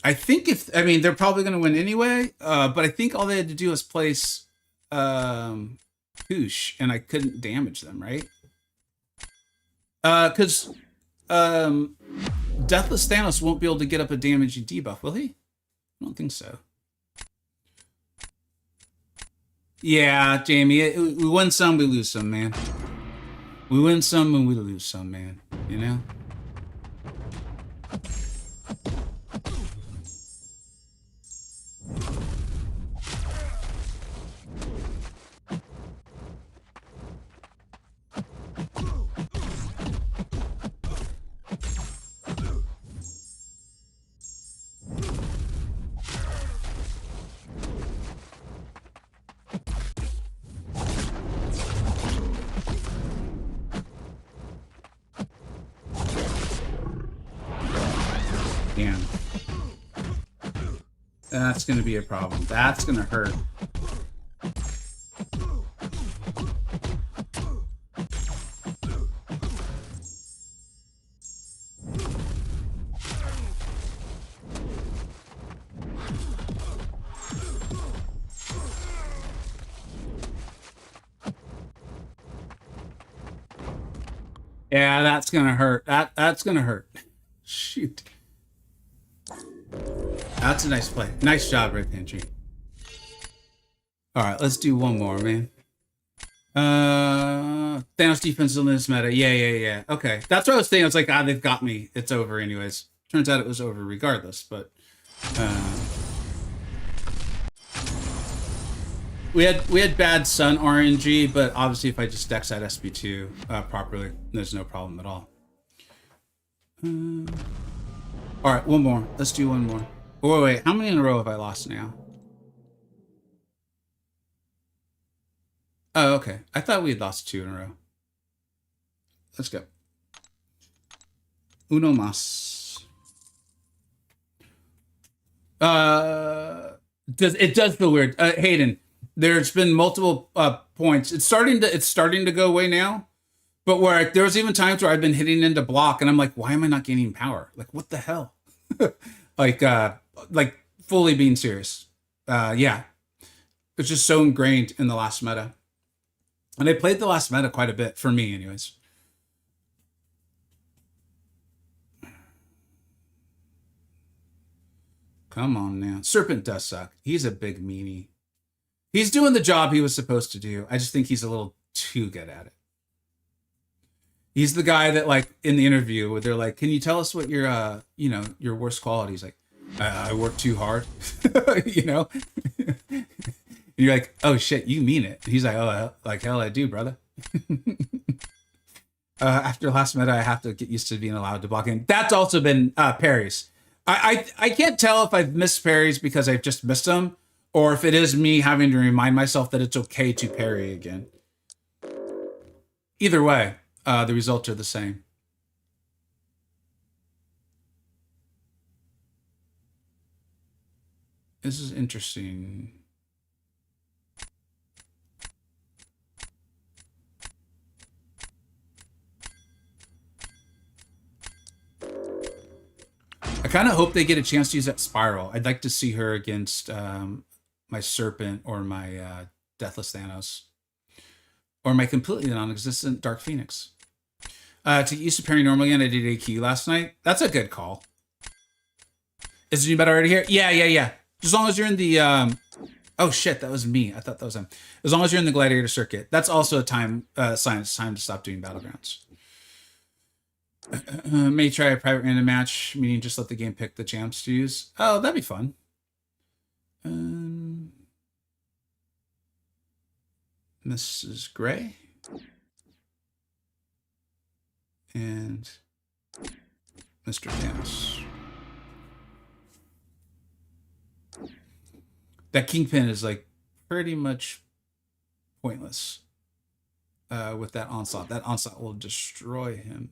I think they're probably going to win anyway, but I think all they had to do was place Koosh, and I couldn't damage them, right? Because Deathless Thanos won't be able to get up a damaging debuff, will he? I don't think so. Yeah, Jamie, we win some, we lose some, man. We win some and we lose some, man. You know? Damn. That's going to be a problem. That's going to hurt. Yeah, that's gonna hurt. That's gonna hurt. Shoot. That's a nice play. Nice job, Red Pantry. All right, let's do one more, man. Thanos defense in this meta. Yeah. Okay, that's what I was thinking. I was like, they've got me. It's over, anyways. Turns out it was over regardless. But we had bad Sun RNG, but obviously, if I just deck side SP2 properly, there's no problem at all. All right, one more. Let's do one more. Oh, wait, how many in a row have I lost now? Oh, okay. I thought we had lost 2 in a row. Let's go. Uno mas. It does feel weird. Hayden, there's been multiple points. It's starting to go away now. But where there was even times where I've been hitting into block and I'm like, why am I not gaining power? Like, what the hell? like fully being serious. Yeah. It's just so ingrained in the last meta. And I played the last meta quite a bit, for me anyways. Come on now. Serpent does suck. He's a big meanie. He's doing the job he was supposed to do. I just think he's a little too good at it. He's the guy that, like, in the interview where they're like, can you tell us what your, your worst quality? He's like, I work too hard, And you're like, oh shit, you mean it. And he's like, oh, like hell I do, brother. After last meta, I have to get used to being allowed to block in. That's also been parries. I can't tell if I've missed parries because I've just missed them, or if it is me having to remind myself that it's okay to parry again. Either way, the results are the same. This is interesting. I kind of hope they get a chance to use that Spiral. I'd like to see her against my Serpent or my Deathless Thanos. Or my completely non-existent Dark Phoenix. To get used to pairing normally, and I did AQ last night. That's a good call. Is the new meta already here? Yeah. As long as you're in the... oh shit, that was me. I thought that was him. As long as you're in the Gladiator Circuit. That's also a time sign. It's time to stop doing Battlegrounds. May try a private random match, meaning just let the game pick the champs to use. Oh, that'd be fun. Mrs. Gray. And Mr. Thanos. That Kingpin is like pretty much pointless with that onslaught. That onslaught will destroy him.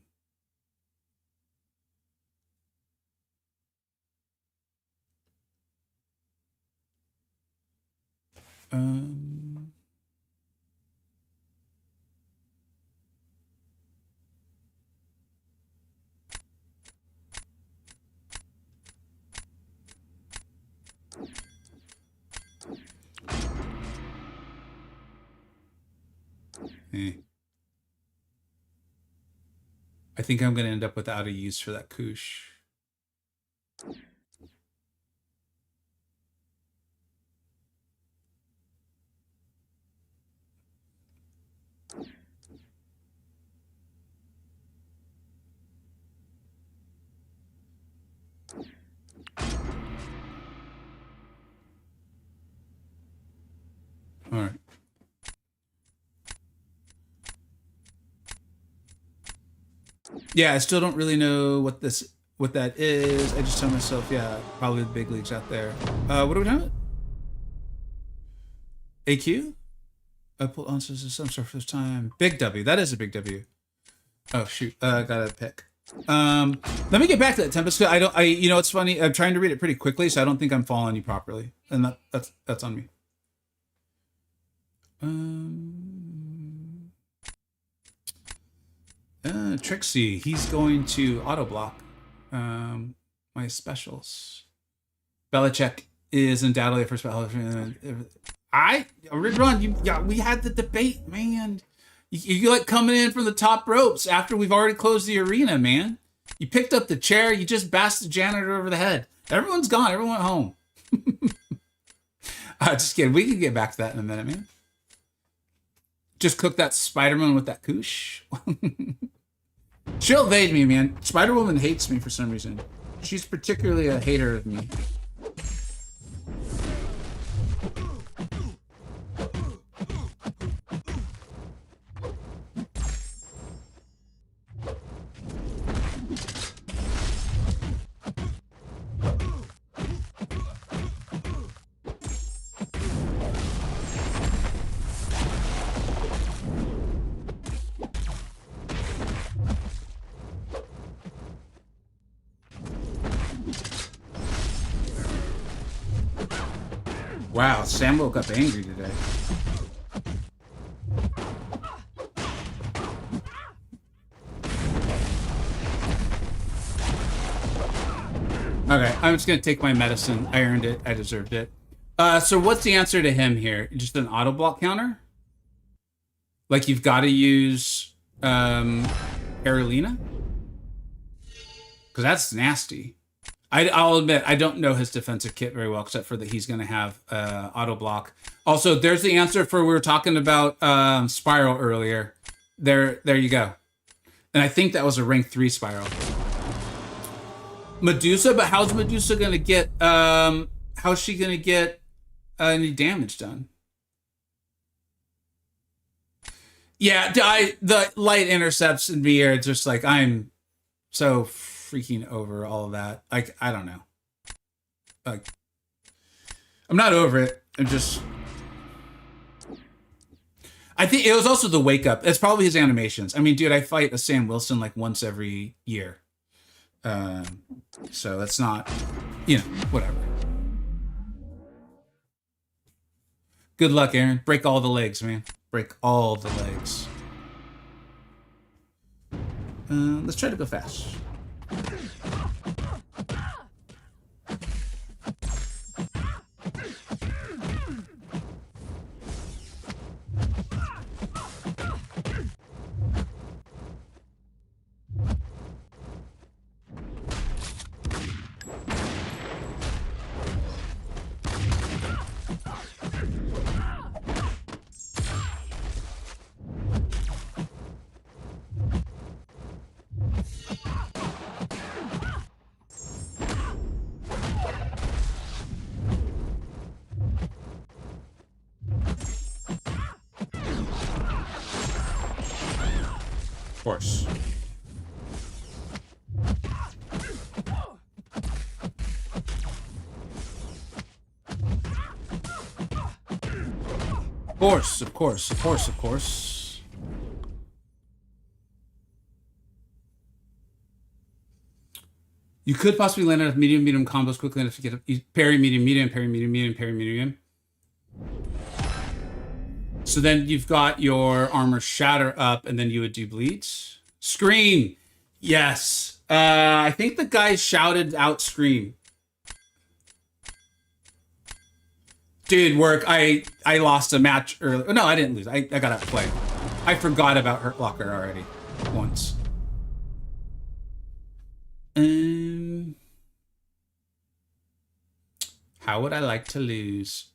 I think I'm going to end up without a use for that Koosh. All right. Yeah, I still don't really know what that is. I just tell myself, yeah, probably the big leagues out there. What are we doing? AQ? I pulled answers of some sort of time. Big W. That is a big W. Oh shoot. Gotta pick. Let me get back to that Tempest. It's funny. I'm trying to read it pretty quickly, so I don't think I'm following you properly. And that's on me. Trixie, he's going to auto block my specials. Belichick is undoubtedly a first battle. We had the debate, man. You like coming in from the top ropes after we've already closed the arena, man. You picked up the chair. You just bashed the janitor over the head. Everyone's gone. Everyone went home. Just kidding. We can get back to that in a minute, man. Just cook that Spider-Man with that koosh. She'll evade me, man. Spider-Woman hates me for some reason. She's particularly a hater of me. Wow, Sam woke up angry today. Okay, I'm just gonna take my medicine. I earned it. I deserved it. So what's the answer to him here? Just an auto block counter? Like you've got to use Carolina? Because that's nasty. I'll admit, I don't know his defensive kit very well, except for that he's going to have auto block. Also, there's the answer for we were talking about Spiral earlier. There you go. And I think that was a rank 3 Spiral. Medusa, but how's Medusa going to get, how's she going to get any damage done? Yeah, the light intercepts in me are just like, I'm so freaking over all of that. Like, I don't know. Like, I'm not over it. I'm just... I think it was also the wake up. It's probably his animations. I mean, dude, I fight a Sam Wilson like once every year. So that's not, you know, whatever. Good luck, Aaron. Break all the legs, man. Break all the legs. Let's try to go fast. Of course. Of course. You could possibly land enough medium combos quickly enough to get a parry medium, parry medium. So then you've got your armor shatter up, and then you would do bleeds. Scream! Yes. I think the guy shouted out scream. Dude, work. I lost a match earlier. No, I didn't lose. I got outplayed. I forgot about Hurt Locker already. Once. How would I like to lose?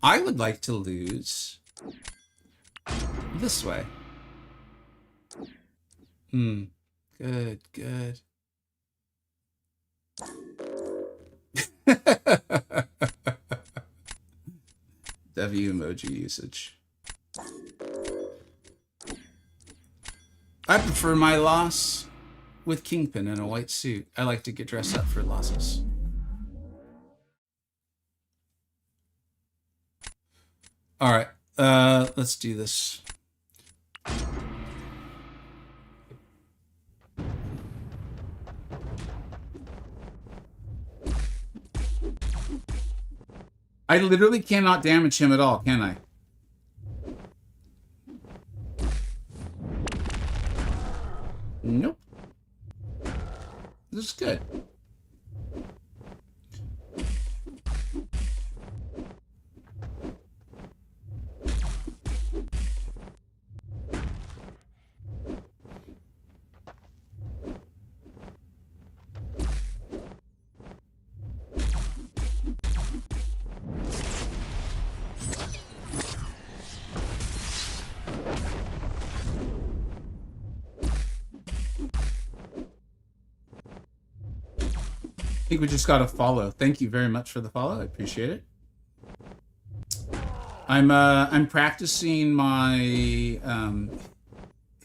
I would like to lose this way. Good. W emoji usage. I prefer my loss with Kingpin in a white suit. I like to get dressed up for losses. All right, let's do this. I literally cannot damage him at all, can I? Nope. This is good. think we just got a follow. Thank you very much for the follow. I appreciate it. I'm practicing my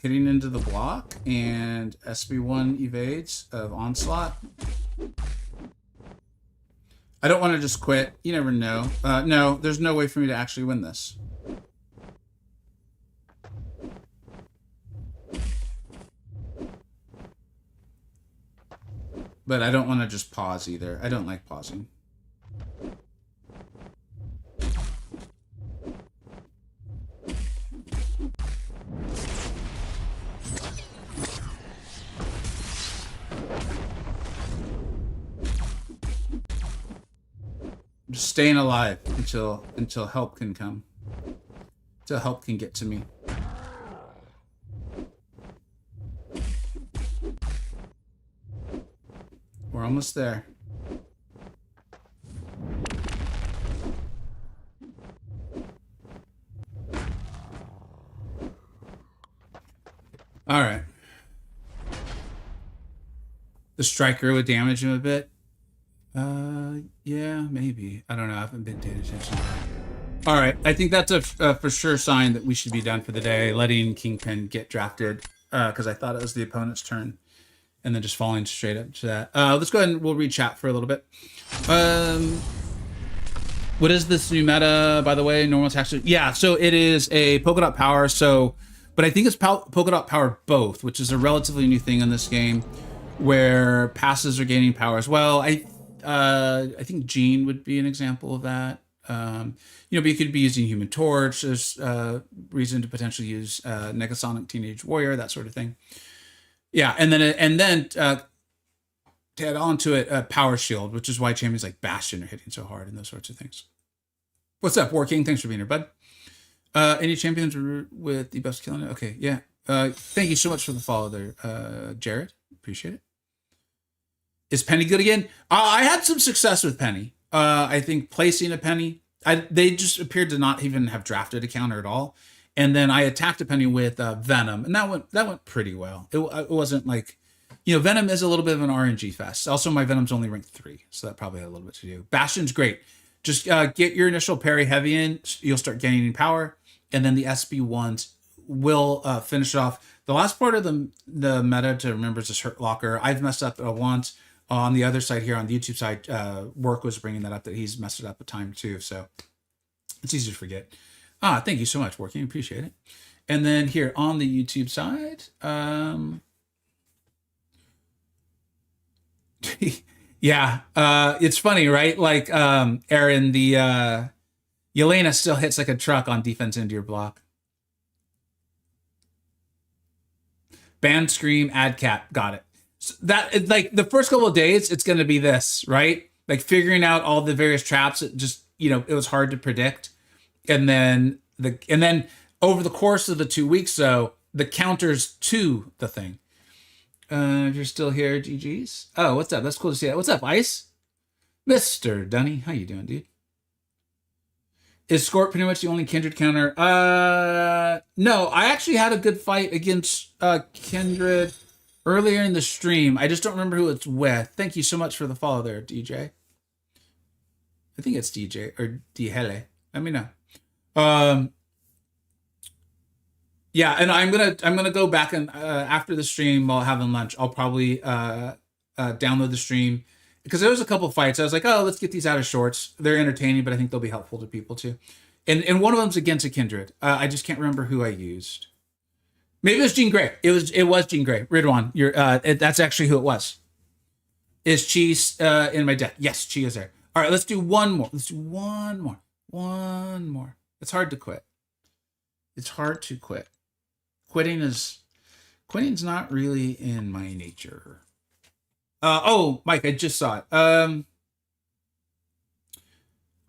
hitting into the block and SB1 evades of Onslaught. I don't want to just quit. You never know. No, there's no way for me to actually win this. But I don't want to just pause either. I don't like pausing. I'm just staying alive until help can come. Until help can get to me. We're almost there. All right. The striker would damage him a bit. Yeah, maybe. I don't know. I haven't been paying attention. All right. I think that's a for sure sign that we should be done for the day. Letting Kingpin get drafted because I thought it was the opponent's turn. And then just falling straight up to that. Let's go ahead and we'll read chat for a little bit. What is this new meta, by the way? Normal attack. Yeah, so it is a polka dot power. So, but I think it's polka dot power both, which is a relatively new thing in this game, where passes are gaining power as well. I think Gene would be an example of that. But you could be using Human Torch. There's reason to potentially use Negasonic Teenage Warrior, that sort of thing. Yeah, and then to add on to it, Power Shield, which is why champions like Bastion are hitting so hard and those sorts of things. What's up, War King? Thanks for being here, bud. Any champions with the best killing it? Okay, yeah. Thank you so much for the follow there, Jared. Appreciate it. Is Penny good again? I had some success with Penny. I think placing a Penny. They just appeared to not even have drafted a counter at all. And then I attacked a Penny with Venom, and that went pretty well. It wasn't like, Venom is a little bit of an RNG fest. Also, my Venom's only ranked 3, so that probably had a little bit to do. Bastion's great. Just get your initial parry heavy in, you'll start gaining power, and then the SB1s will finish off. The last part of the meta to remember is this Hurt Locker. I've messed up once. On the other side here, on the YouTube side, Work was bringing that up, that he's messed it up a time too, so it's easy to forget. Thank you so much, Working. Appreciate it. And then here on the YouTube side, yeah, it's funny, right? Like Aaron, the Yelena still hits like a truck on defense into your block. Ban Scream, add cap, got it. So that, like, the first couple of days, it's going to be this, right? Like figuring out all the various traps. It just, it was hard to predict. And then over the course of the 2 weeks, though, the counters to the thing. If you're still here, GG's. Oh, what's up? That's cool to see that. What's up, Ice? Mr. Dunny, how you doing, dude? Is Scorp pretty much the only Kindred counter? No, I actually had a good fight against Kindred earlier in the stream. I just don't remember who it's with. Thank you so much for the follow there, DJ. I think it's DJ or Dihele. Let me know. Yeah, and I'm gonna go back and after the stream while having lunch, I'll probably download the stream, because there was a couple fights. I was like, oh, let's get these out of shorts. They're entertaining, but I think they'll be helpful to people too. And one of them's against a Kindred. I just can't remember who I used. Maybe it was Jean Grey. It was Jean Grey. Ridwan, that's actually who it was. Is Cheese in my deck? Yes, Chi is there. All right, let's do one more. One more. It's hard to quit. Quitting's not really in my nature. Oh, Mike, I just saw it. I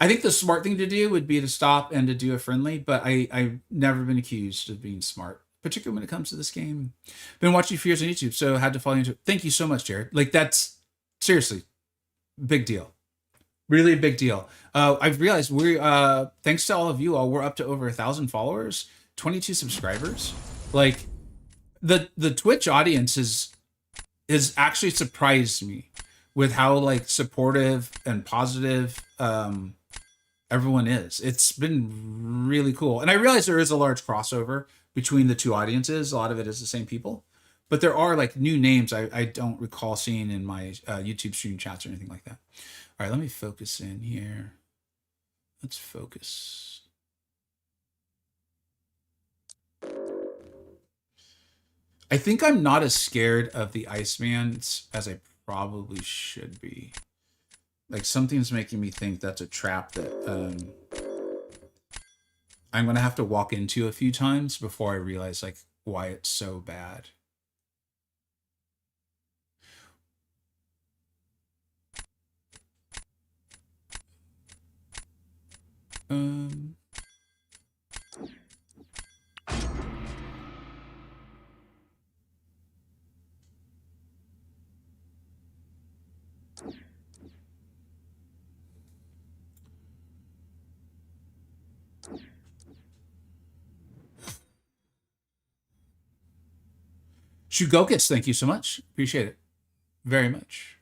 think the smart thing to do would be to stop and to do a friendly, but I've never been accused of being smart, particularly when it comes to this game. Been watching you for years on YouTube, so had to follow into it. Thank you so much, Jared. Like, that's seriously big deal. Really a big deal. I've realized thanks to all of you all, we're up to over 1,000 followers, 22 subscribers. Like, the Twitch audience has actually surprised me with how like supportive and positive everyone is. It's been really cool. And I realize there is a large crossover between the two audiences. A lot of it is the same people. But there are like new names I don't recall seeing in my YouTube stream chats or anything like that. All right, let me focus in here. Let's focus. I think I'm not as scared of the Iceman as I probably should be. Like something's making me think that's a trap that I'm going to have to walk into a few times before I realize like why it's so bad. Shugokis, thank you so much. Appreciate it very much.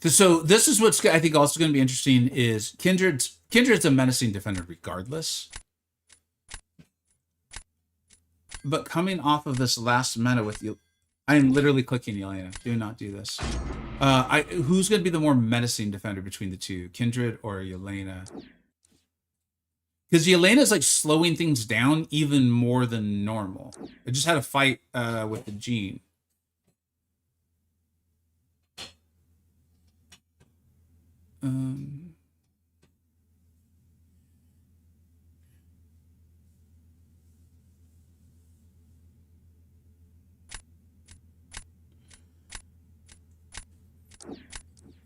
So this is what's I think also going to be interesting is Kindred's a menacing defender regardless. But coming off of this last meta with you, I am literally clicking Yelena. Do not do this. Who's going to be the more menacing defender between the two, Kindred or Yelena? Because Yelena's like slowing things down even more than normal. I just had a fight with the Gene.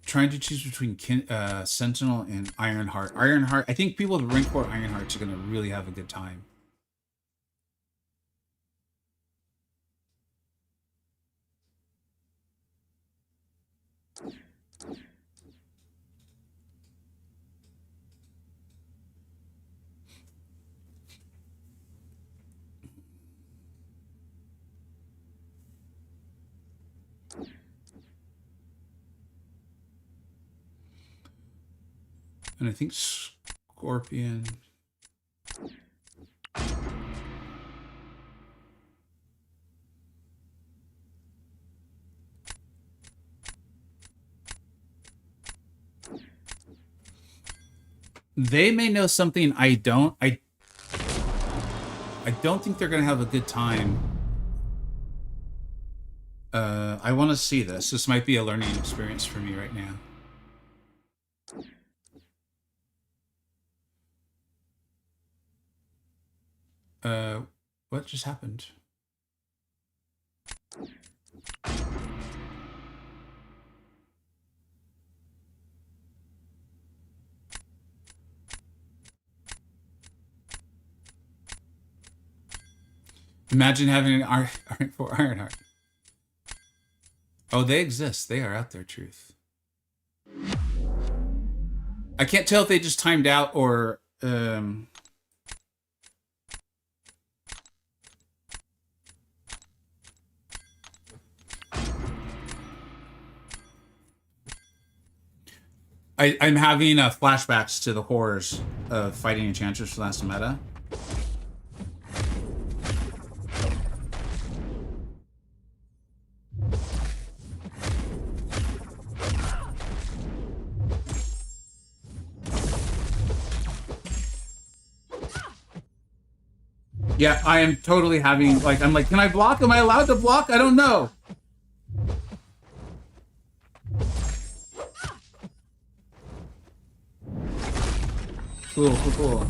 Trying to choose between Sentinel and Ironheart. Ironheart, I think people with rank 4 Ironhearts are going to really have a good time. And I think Scorpion. They may know something I don't. I don't think they're going to have a good time. I want to see this. This might be a learning experience for me right now. What just happened? Imagine having an Iron for Ironheart. Oh, they exist. They are out there, Truth. I can't tell if they just timed out or I'm having flashbacks to the horrors of fighting Enchantress last meta. Yeah, I am totally having, like, I'm like, can I block? Am I allowed to block? I don't know. Cool, cool, cool.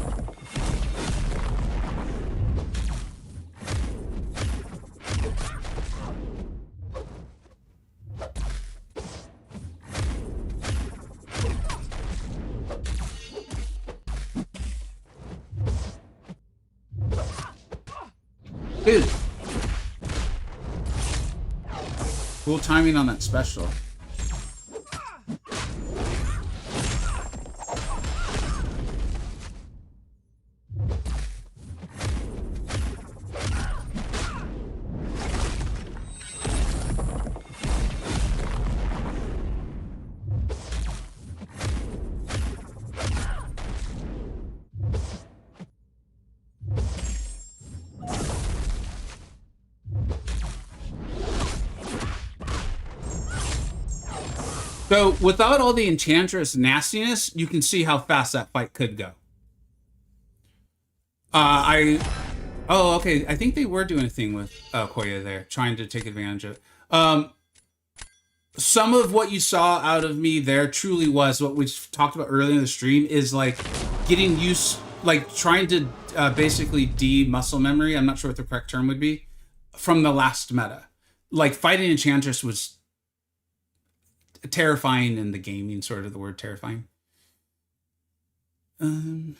Dude. Cool timing on that special. So without all the enchantress nastiness, you can see how fast that fight could go. I Oh, okay. I think they were doing a thing with Koya there, trying to take advantage of it. Some of what you saw out of me there truly was what we talked about earlier in the stream is like getting used, like trying to basically de-muscle memory. I'm not sure what the correct term would be from the last meta. Like fighting Enchantress was terrifying in the gaming sort of the word terrifying. Um,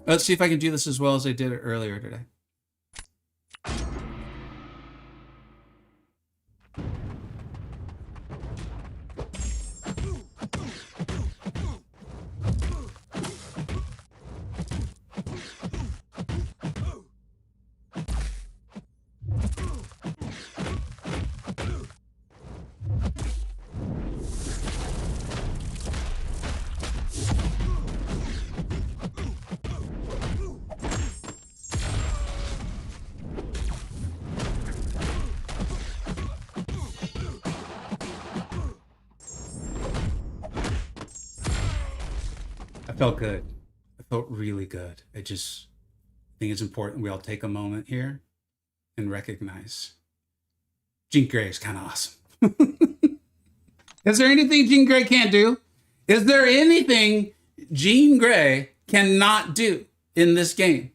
let's see if I can do this as well as I did it earlier today. I felt good. I felt really good. I just think it's important we all take a moment here and recognize Jean Grey is kind of awesome. Is there anything Jean Grey can't do? Is there anything Jean Grey cannot do in this game?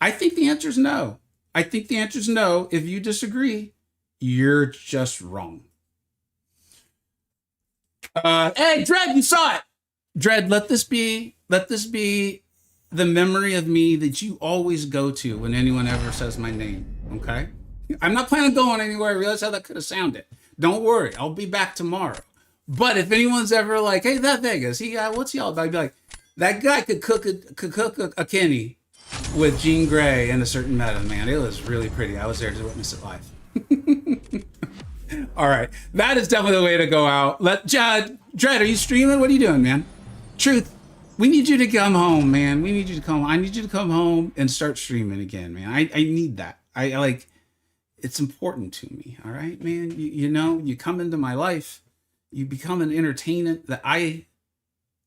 I think the answer is no. I think the answer is no. If you disagree, you're just wrong. Hey, Dread, you saw it. Dread, let this be the memory of me that you always go to when anyone ever says my name. Okay? I'm not planning on going anywhere. I realize how that could have sounded. Don't worry, I'll be back tomorrow. But if anyone's ever like, hey, that Vegas, what's he all about? I'd be like, that guy could cook a Kenny with Jean Grey and a certain meta, man. It was really pretty. I was there to witness it live. All right, that is definitely the way to go out. Dread, are you streaming? What are you doing, man? Truth, we need you to come home, man. We need you to come. I need you to come home and start streaming again, man. I need that. I like. It's important to me. All right, man. You know, you come into my life, you become an entertainment that I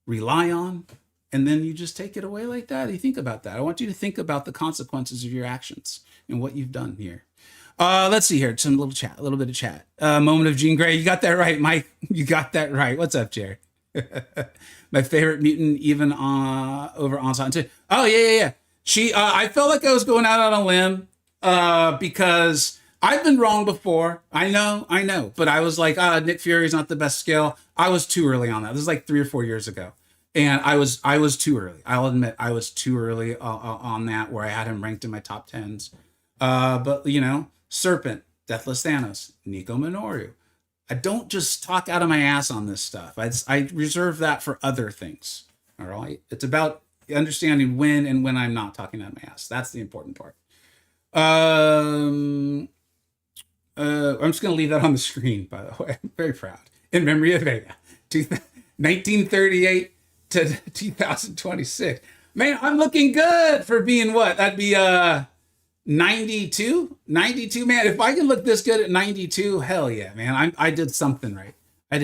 rely on, and then you just take it away like that. You think about that. I want you to think about the consequences of your actions and what you've done here. Let's see here. Some little chat, a little bit of chat. Moment of Jean Grey. You got that right, Mike. You got that right. What's up, Jared? My favorite mutant, even over Onslaught too. Oh yeah. I felt like I was going out on a limb because I've been wrong before. I know. But I was like, Nick Fury's not the best skill. I was too early on that. This is like 3 or 4 years ago, and I was too early. I'll admit I was too early on that, where I had him ranked in my top 10s. But you know, Serpent, Deathless Thanos, Nico Minoru. I don't just talk out of my ass on this stuff. I reserve that for other things. All right. It's about understanding when and when I'm not talking out of my ass. That's the important part. I'm just going to leave that on the screen, by the way. I'm very proud. In memory of Vega. 1938 to 2026. Man, I'm looking good for being what? That'd be 92, man. If I can look this good at 92, hell yeah, man. I did something right. I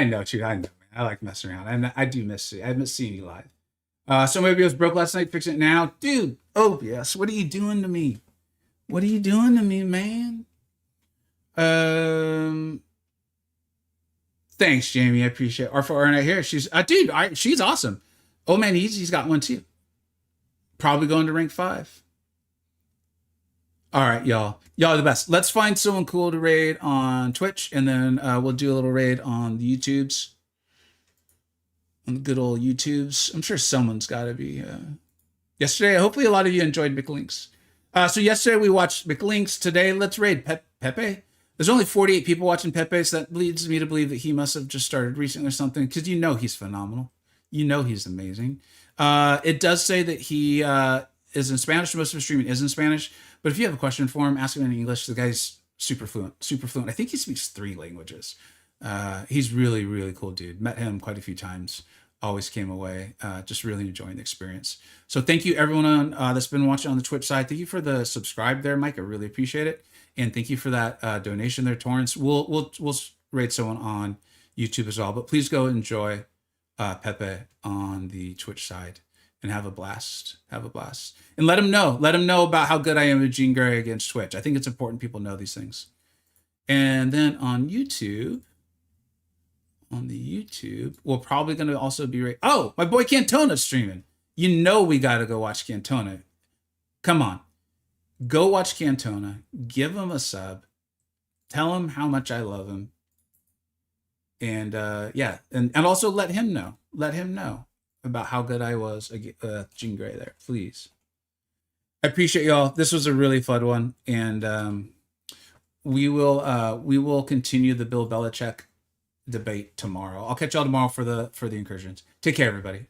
know, too. I know, man. I like messing around. I do miss it. I miss seeing you live. So maybe I was broke last night, fixing it now. Dude, OBS, what are you doing to me? What are you doing to me, man? Thanks, Jamie. I appreciate it. R4R here. She's she's awesome. Oh man, he's got one too. Probably going to rank 5. All right, y'all. Y'all are the best. Let's find someone cool to raid on Twitch, and then we'll do a little raid on the YouTubes. On the good old YouTubes. I'm sure someone's got to be. Yesterday, hopefully a lot of you enjoyed McLinks. So yesterday we watched McLinks. Today, let's raid Pepe. There's only 48 people watching Pepe, so that leads me to believe that he must have just started recently or something, because you know he's phenomenal. You know he's amazing. It does say that he is in Spanish. Most of his streaming is in Spanish. But if you have a question for him, ask him in English. The guy's super fluent. I think he speaks 3 languages. He's really, really cool dude. Met him quite a few times. Always came away just really enjoying the experience. So thank you everyone on that's been watching on the Twitch side. Thank you for the subscribe there, Mike. I really appreciate it, and thank you for that donation there, Torrance. We'll rate someone on YouTube as well, but please go enjoy Pepe on the Twitch side and have a blast. Have a blast, and let him know. Let him know about how good I am at Jean Grey against Twitch. I think it's important people know these things. And then on YouTube. On the YouTube, we're probably going to also be oh, my boy Cantona's streaming. You know we got to go watch Cantona. Come on. Go watch Cantona. Give him a sub. Tell him how much I love him. And yeah, and also let him know. Let him know about how good I was Jean Grey there, please. I appreciate y'all. This was a really fun one, and we will continue the Bill Belichick debate tomorrow. I'll catch y'all tomorrow for the incursions. Take care, everybody.